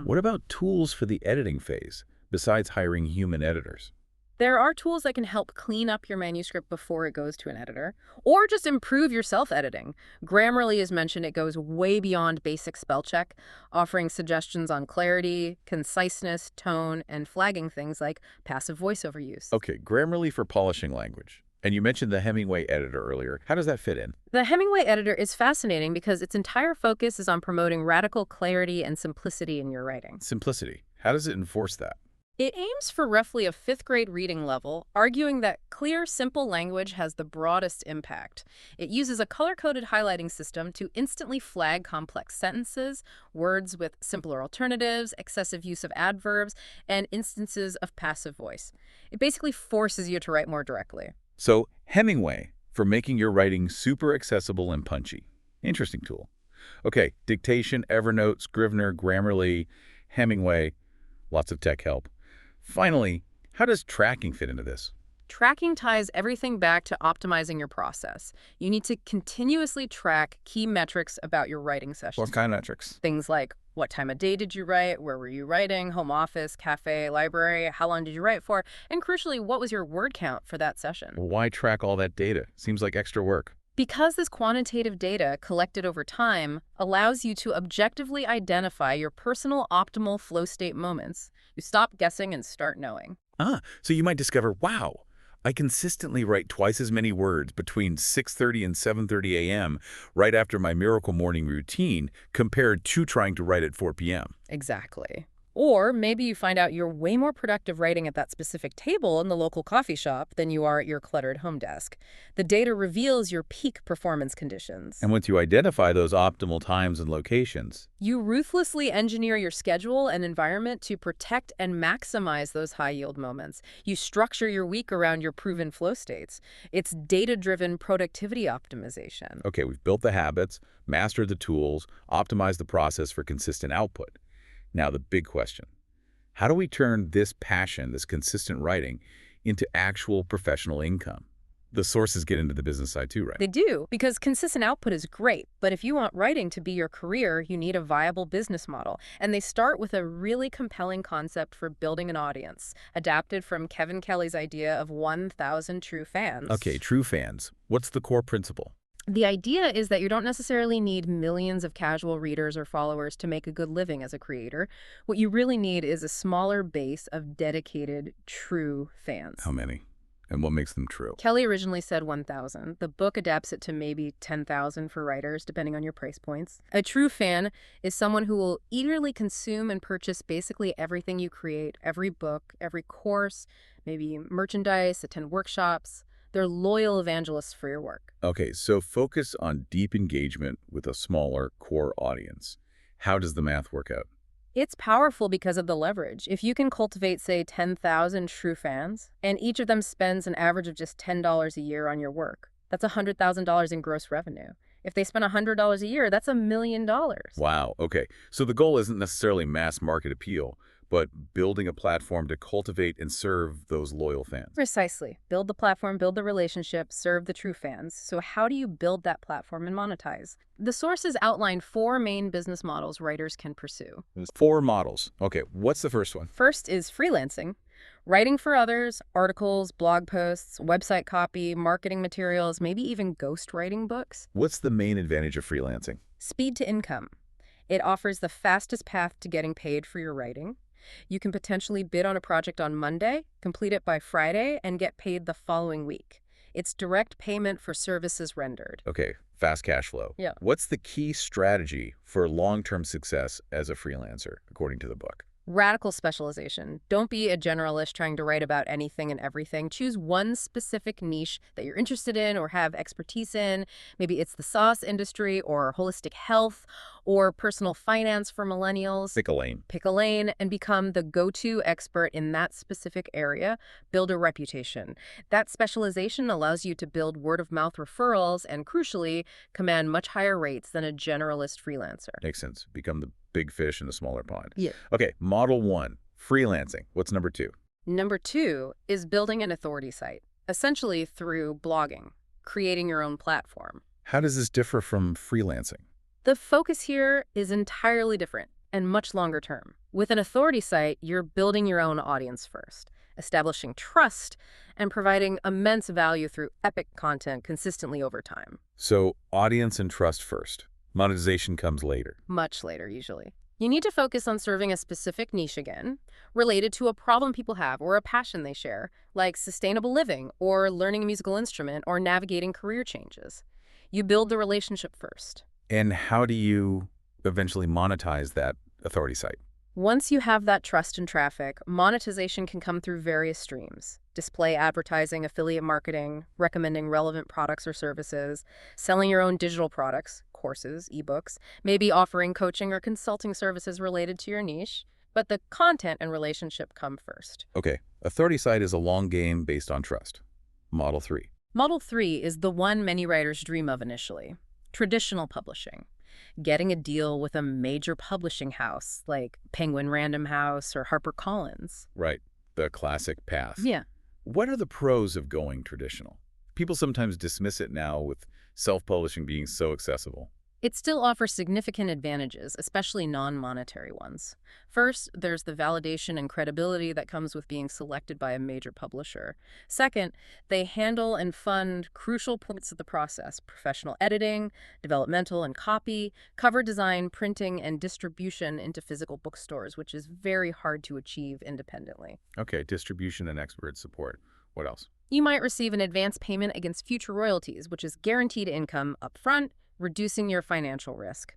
What about tools for the editing phase, besides hiring human editors? There are tools that can help clean up your manuscript before it goes to an editor, or just improve your self-editing. Grammarly is mentioned. It goes way beyond basic spell check, offering suggestions on clarity, conciseness, tone, and flagging things like passive voiceover use. Okay, Grammarly for polishing language. And you mentioned the Hemingway editor earlier. How does that fit in? The Hemingway editor is fascinating because its entire focus is on promoting radical clarity and simplicity in your writing. Simplicity. How does it enforce that? It aims for roughly a 5th grade reading level, arguing that clear, simple language has the broadest impact. It uses a color-coded highlighting system to instantly flag complex sentences, words with simpler alternatives, excessive use of adverbs, and instances of passive voice. It basically forces you to write more directly. So, Hemingway for making your writing super accessible and punchy. Interesting tool. Okay, dictation, Evernote, Scrivener, Grammarly, Hemingway, lots of tech help. Finally, how does tracking fit into this? Tracking ties everything back to optimizing your process. You need to continuously track key metrics about your writing sessions. What kind of metrics? Things like what time of day did you write, where were you writing, home office, cafe, library, how long did you write for, and crucially, what was your word count for that session? Why track all that data? Seems like extra work. Because this quantitative data collected over time allows you to objectively identify your personal optimal flow state moments. You stop guessing and start knowing. So you might discover, wow, I consistently write twice as many words between 6:30 and 7:30 a.m. right after my miracle morning routine compared to trying to write at 4 p.m. Exactly. Or maybe you find out you're way more productive writing at that specific table in the local coffee shop than you are at your cluttered home desk. The data reveals your peak performance conditions. And once you identify those optimal times and locations, you ruthlessly engineer your schedule and environment to protect and maximize those high-yield moments. You structure your week around your proven flow states. It's data-driven productivity optimization. okay, we've built the habits, mastered the tools, optimized the process for consistent output. Now, the big question, how do we turn this passion, this consistent writing, into actual professional income? The sources get into the business side too, right? They do, because consistent output is great, but if you want writing to be your career, you need a viable business model. And they start with a really compelling concept for building an audience, adapted from Kevin Kelly's idea of 1,000 true fans. Okay, true fans. What's the core principle? The idea is that you don't necessarily need millions of casual readers or followers to make a good living as a creator. What you really need is a smaller base of dedicated, true fans. How many? And what makes them true? Kelly originally said 1,000. The book adapts it to maybe 10,000 for writers, depending on your price points. A true fan is someone who will eagerly consume and purchase basically everything you create, every book, every course, maybe merchandise, attend workshops. They're loyal evangelists for your work. Okay, so focus on deep engagement with a smaller core audience. How does the math work out? It's powerful because of the leverage. If you can cultivate, say, 10,000 true fans, and each of them spends an average of just $10 a year on your work, That's $100,000 in gross revenue. If they spend $100 a year, that's $1 million. Wow, okay. So the goal isn't necessarily mass market appeal, but building a platform to cultivate and serve those loyal fans. Precisely. Build the platform, build the relationship, serve the true fans. So how do you build that platform and monetize? The sources outline 4 main business models writers can pursue. There's 4 models. Okay, what's the first one? First is freelancing. Writing for others, articles, blog posts, website copy, marketing materials, maybe even ghostwriting books. What's the main advantage of freelancing? Speed to income. It offers the fastest path to getting paid for your writing. You can potentially bid on a project on Monday, complete it by Friday, and get paid the following week. It's direct payment for services rendered. Okay, fast cash flow. Yeah. What's the key strategy for long-term success as a freelancer, according to the book? Radical specialization. Don't be a generalist trying to write about anything and everything. Choose one specific niche that you're interested in or have expertise in. Maybe it's the sauce industry or holistic health or personal finance for millennials. Pick a lane. Pick a lane and become the go-to expert in that specific area. Build a reputation. That specialization allows you to build word-of-mouth referrals and, crucially, command much higher rates than a generalist freelancer. Makes sense. Become the big fish in the smaller pond. Yeah. Okay, model 1, freelancing. What's number 2? Number 2 is building an authority site, essentially through blogging, creating your own platform. How does this differ from freelancing? The focus here is entirely different and much longer term. With an authority site, you're building your own audience first, establishing trust, and providing immense value through epic content consistently over time. So, audience and trust first. Monetization comes later. Much later, usually. You need to focus on serving a specific niche again, related to a problem people have or a passion they share, like sustainable living or learning a musical instrument or navigating career changes. You build the relationship first. And how do you eventually monetize that authority site? Once you have that trust and traffic, monetization can come through various streams. Display advertising, affiliate marketing, recommending relevant products or services, selling your own digital products, courses, ebooks, maybe offering coaching or consulting services related to your niche. But the content and relationship come first. Okay, authority site is a long game based on trust. Model 3. Model 3 is the one many writers dream of initially. Traditional publishing. Getting a deal with a major publishing house like Penguin Random House or HarperCollins. Right, the classic path. Yeah. What are the pros of going traditional? People sometimes dismiss it now with self-publishing being so accessible. It still offers significant advantages, especially non-monetary ones. First, there's the validation and credibility that comes with being selected by a major publisher. Second, they handle and fund crucial parts of the process: professional editing, developmental and copy, cover design, printing, and distribution into physical bookstores, which is very hard to achieve independently. Okay, distribution and expert support. What else? You might receive an advance payment against future royalties, which is guaranteed income upfront, reducing your financial risk.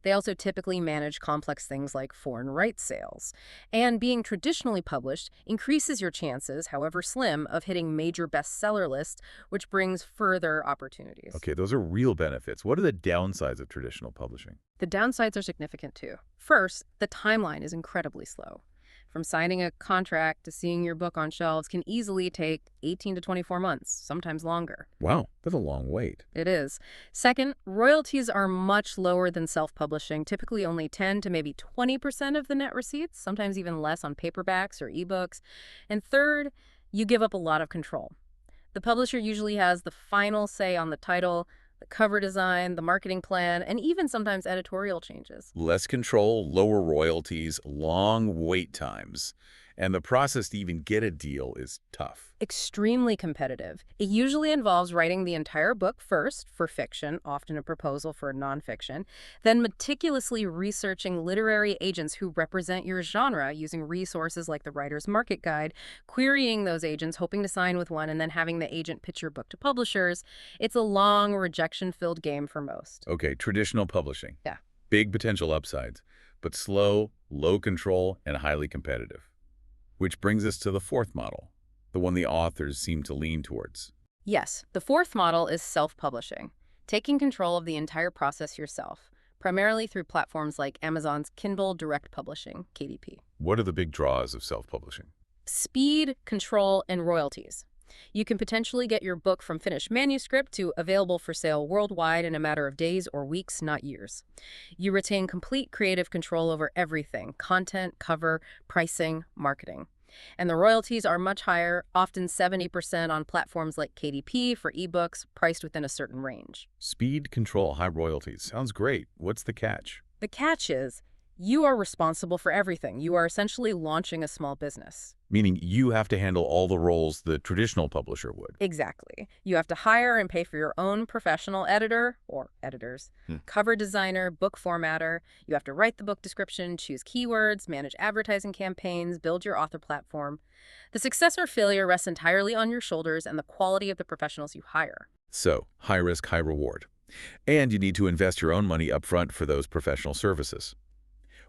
They also typically manage complex things like foreign rights sales. And being traditionally published increases your chances, however slim, of hitting major bestseller lists, which brings further opportunities. Okay, those are real benefits. What are the downsides of traditional publishing? The downsides are significant too. First, the timeline is incredibly slow. From signing a contract to seeing your book on shelves can easily take 18 to 24 months, sometimes longer. Wow, that's a long wait. It is. Second, royalties are much lower than self-publishing, typically only 10 to maybe 20% of the net receipts, sometimes even less on paperbacks or ebooks. And third, you give up a lot of control. The publisher usually has the final say on the title, the cover design, the marketing plan, and even sometimes editorial changes. Less control, lower royalties, long wait times. And the process to even get a deal is tough. Extremely competitive. It usually involves writing the entire book first for fiction, often a proposal for nonfiction, then meticulously researching literary agents who represent your genre using resources like the Writer's Market Guide, querying those agents, hoping to sign with one, and then having the agent pitch your book to publishers. It's a long, rejection-filled game for most. Okay, traditional publishing. Yeah. Big potential upsides, but slow, low control, and highly competitive. Which brings us to the fourth model, the one the authors seem to lean towards. Yes, the fourth model is self-publishing, taking control of the entire process yourself, primarily through platforms like Amazon's Kindle Direct Publishing, KDP. What are the big draws of self-publishing? Speed, control, and royalties. You can potentially get your book from finished manuscript to available for sale worldwide in a matter of days or weeks, not years. You retain complete creative control over everything: content, cover, pricing, marketing. And the royalties are much higher, often 70% on platforms like KDP for ebooks, priced within a certain range. Speed, control, high royalties. Sounds great. What's the catch? The catch is, you are responsible for everything. You are essentially launching a small business. Meaning you have to handle all the roles the traditional publisher would. Exactly. You have to hire and pay for your own professional editor or editors, cover designer, book formatter. You have to write the book description, choose keywords, manage advertising campaigns, build your author platform. The success or failure rests entirely on your shoulders and the quality of the professionals you hire. So, high risk, high reward. And you need to invest your own money upfront for those professional services.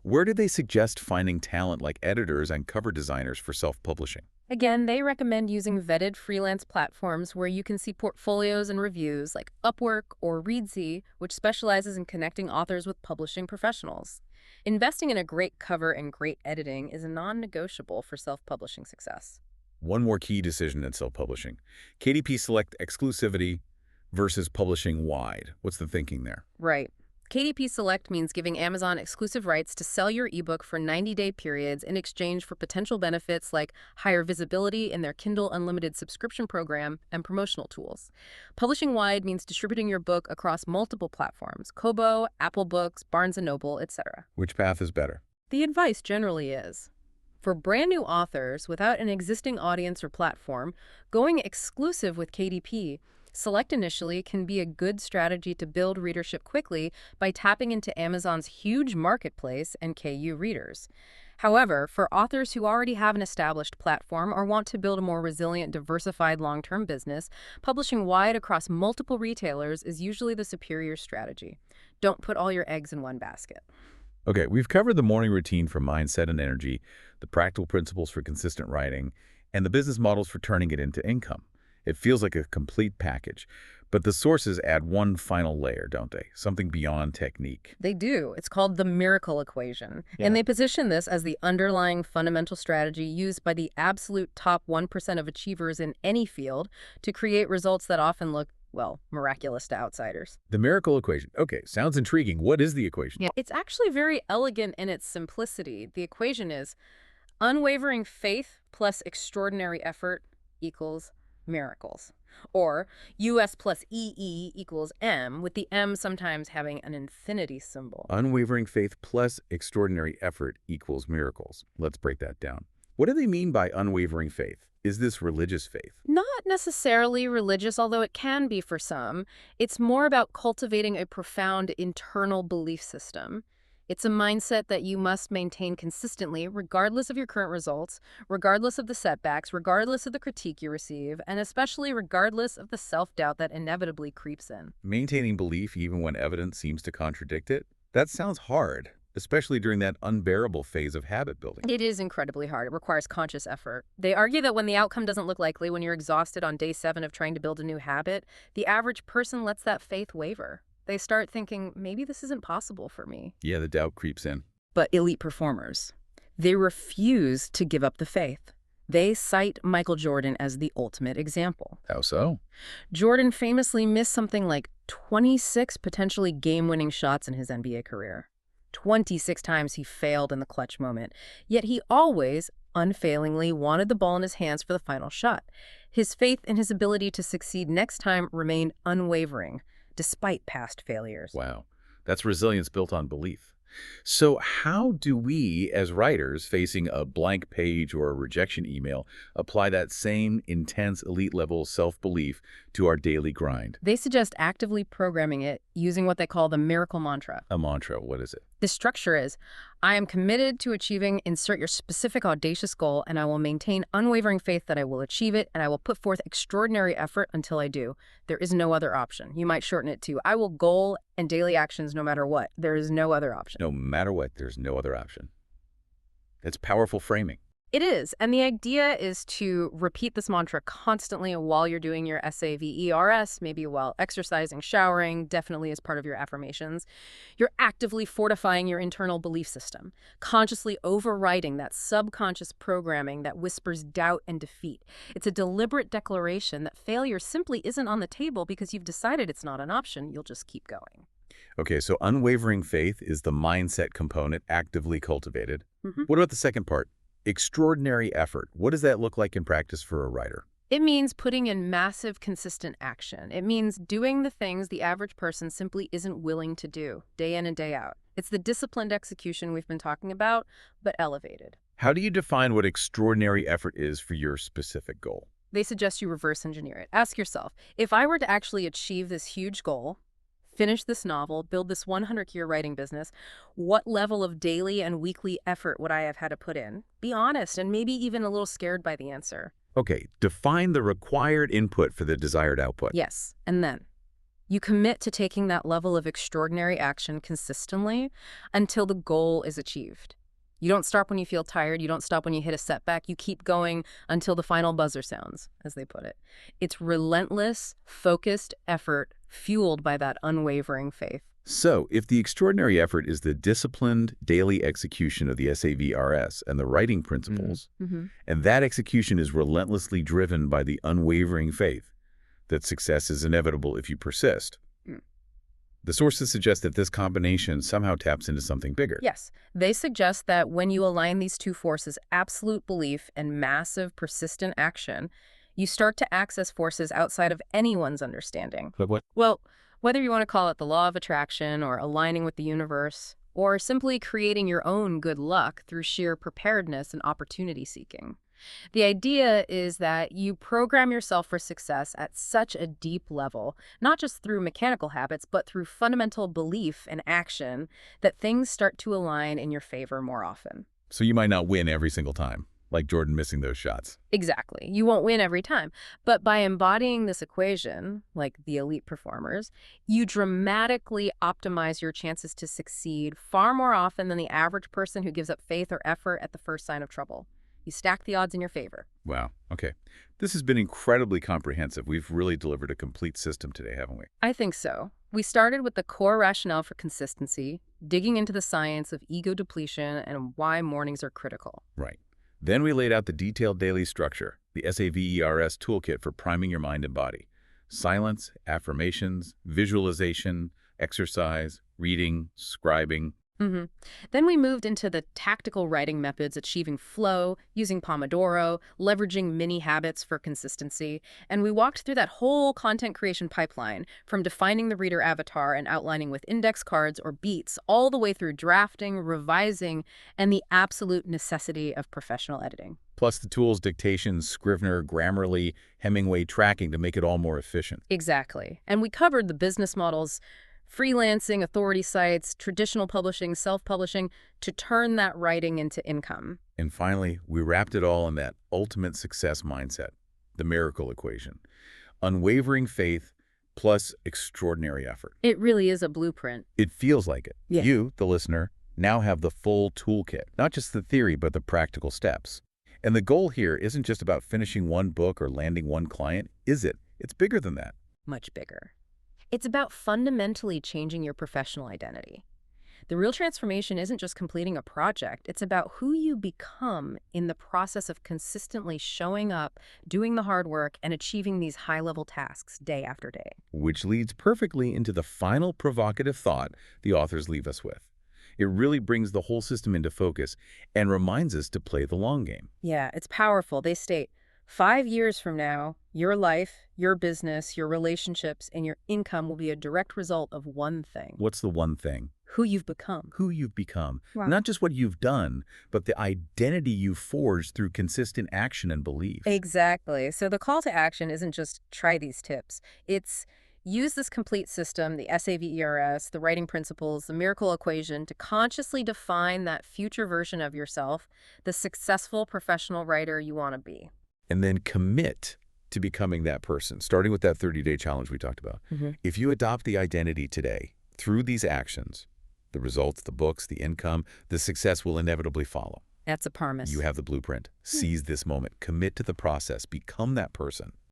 Where do they suggest finding talent like editors and cover designers for self-publishing? Again, they recommend using vetted freelance platforms where you can see portfolios and reviews like Upwork or Reedsy, which specializes in connecting authors with publishing professionals. Investing in a great cover and great editing is a non-negotiable for self-publishing success. One more key decision in self-publishing. KDP select exclusivity versus publishing wide. What's the thinking there? Right. KDP Select means giving Amazon exclusive rights to sell your ebook for 90-day periods in exchange for potential benefits like higher visibility in their Kindle Unlimited subscription program and promotional tools. Publishing wide means distributing your book across multiple platforms: Kobo, Apple Books, Barnes & Noble, etc. Which path is better? The advice generally is, for brand new authors without an existing audience or platform, going exclusive with KDP Select initially can be a good strategy to build readership quickly by tapping into Amazon's huge marketplace and KU readers. However, for authors who already have an established platform or want to build a more resilient, diversified long-term business, publishing wide across multiple retailers is usually the superior strategy. Don't put all your eggs in one basket. Okay, we've covered the morning routine for mindset and energy, the practical principles for consistent writing, and the business models for turning it into income. It feels like a complete package, but the sources add one final layer, don't they? Something beyond technique. They do. It's called the miracle equation. And they position this as the underlying fundamental strategy used by the absolute top 1% of achievers in any field to create results that often look, well, miraculous to outsiders. The miracle equation. Okay, sounds intriguing. What is the equation? It's actually very elegant in its simplicity. The equation is unwavering faith plus extraordinary effort equals miracles. Or US plus EE equals M, with the M sometimes having an infinity symbol. Unwavering faith plus extraordinary effort equals miracles. Let's break that down. What do they mean by unwavering faith? Is this religious faith? Not necessarily religious, although it can be for some. It's more about cultivating a profound internal belief system. It's a mindset that you must maintain consistently, regardless of your current results, regardless of the setbacks, regardless of the critique you receive, and especially regardless of the self-doubt that inevitably creeps in. Maintaining belief even when evidence seems to contradict it? That sounds hard, especially during that unbearable phase of habit building. It is incredibly hard. It requires conscious effort. They argue that when the outcome doesn't look likely, when you're exhausted on day 7 of trying to build a new habit, the average person lets that faith waver. They start thinking, maybe this isn't possible for me. Yeah, the doubt creeps in. But elite performers, they refuse to give up the faith. They cite Michael Jordan as the ultimate example. How so? Jordan famously missed something like 26 potentially game-winning shots in his NBA career. 26 times he failed in the clutch moment, yet he always, unfailingly, wanted the ball in his hands for the final shot. His faith in his ability to succeed next time remained unwavering, despite past failures. Wow, that's resilience built on belief. So how do we, as writers facing a blank page or a rejection email, apply that same intense elite-level self-belief to our daily grind? They suggest actively programming it using what they call the miracle mantra. A mantra, what is it? The structure is, I am committed to achieving, insert your specific audacious goal, and I will maintain unwavering faith that I will achieve it, and I will put forth extraordinary effort until I do. There is no other option. You might shorten it to, I will goal and daily actions no matter what. There is no other option. No matter what, there's no other option. That's powerful framing. It is. And the idea is to repeat this mantra constantly while you're doing your S-A-V-E-R-S, maybe while exercising, showering, definitely as part of your affirmations. You're actively fortifying your internal belief system, consciously overriding that subconscious programming that whispers doubt and defeat. It's a deliberate declaration that failure simply isn't on the table because you've decided it's not an option. You'll just keep going. Okay, so unwavering faith is the mindset component actively cultivated. What about the second part? Extraordinary effort. What does that look like in practice for a writer? It means putting in massive, consistent action. It means doing the things the average person simply isn't willing to do, day in and day out. It's the disciplined execution we've been talking about, but elevated. How do you define what extraordinary effort is for your specific goal? They suggest you reverse engineer it. Ask yourself, if I were to actually achieve this huge goal, finish this novel, build this 100-year writing business, what level of daily and weekly effort would I have had to put in? Be honest and maybe even a little scared by the answer. Okay, define the required input for the desired output. Yes, and then you commit to taking that level of extraordinary action consistently until the goal is achieved. You don't stop when you feel tired. You don't stop when you hit a setback. You keep going until the final buzzer sounds, as they put it. It's relentless, focused effort fueled by that unwavering faith. So, if the extraordinary effort is the disciplined daily execution of the S.A.V.E.R.S. and the writing principles, and that execution is relentlessly driven by the unwavering faith that success is inevitable if you persist, the sources suggest that this combination somehow taps into something bigger. Yes. They suggest that when you align these two forces, absolute belief and massive, persistent action, you start to access forces outside of anyone's understanding. But what? Well, whether you want to call it the law of attraction or aligning with the universe, or simply creating your own good luck through sheer preparedness and opportunity seeking. The idea is that you program yourself for success at such a deep level, not just through mechanical habits, but through fundamental belief and action, that things start to align in your favor more often. So you might not win every single time, like Jordan missing those shots. Exactly. You won't win every time. But by embodying this equation, like the elite performers, you dramatically optimize your chances to succeed far more often than the average person who gives up faith or effort at the first sign of trouble. You stack the odds in your favor. Wow. Okay. This has been incredibly comprehensive. We've really delivered a complete system today, haven't we? I think so. We started with the core rationale for consistency, digging into the science of ego depletion and why mornings are critical. Right. Then we laid out the detailed daily structure, the S.A.V.E.R.S. toolkit for priming your mind and body. Silence, affirmations, visualization, exercise, reading, scribing. Then we moved into the tactical writing methods, achieving flow, using Pomodoro, leveraging mini habits for consistency, and we walked through that whole content creation pipeline, from defining the reader avatar and outlining with index cards or beats, all the way through drafting, revising, and the absolute necessity of professional editing. Plus the tools, dictation, Scrivener, Grammarly, Hemingway tracking to make it all more efficient. Exactly. And we covered the business models, freelancing, authority sites, traditional publishing, self-publishing, to turn that writing into income. And finally, we wrapped it all in that ultimate success mindset, the miracle equation. Unwavering faith plus extraordinary effort. It really is a blueprint. It feels like it. Yeah. You, the listener, now have the full toolkit, not just the theory, but the practical steps. And the goal here isn't just about finishing one book or landing one client, is it? It's bigger than that. Much bigger. It's about fundamentally changing your professional identity. The real transformation isn't just completing a project. It's about who you become in the process of consistently showing up, doing the hard work, and achieving these high-level tasks day after day. Which leads perfectly into the final provocative thought the authors leave us with. It really brings the whole system into focus and reminds us to play the long game. Yeah, it's powerful. They state, 5 years from now, your life, your business, your relationships, and your income will be a direct result of one thing. What's the one thing? Who you've become. Who you've become. Wow. Not just what you've done, but the identity you've forged through consistent action and belief. Exactly. So the call to action isn't just try these tips. It's use this complete system, the S.A.V.E.R.S., the writing principles, the miracle equation, to consciously define that future version of yourself, the successful professional writer you want to be. And then commit to becoming that person, starting with that 30-day challenge we talked about. If you adopt the identity today through these actions, the results, the books, the income, the success will inevitably follow. That's a promise. You have the blueprint. Seize this moment. Commit to the process. Become that person.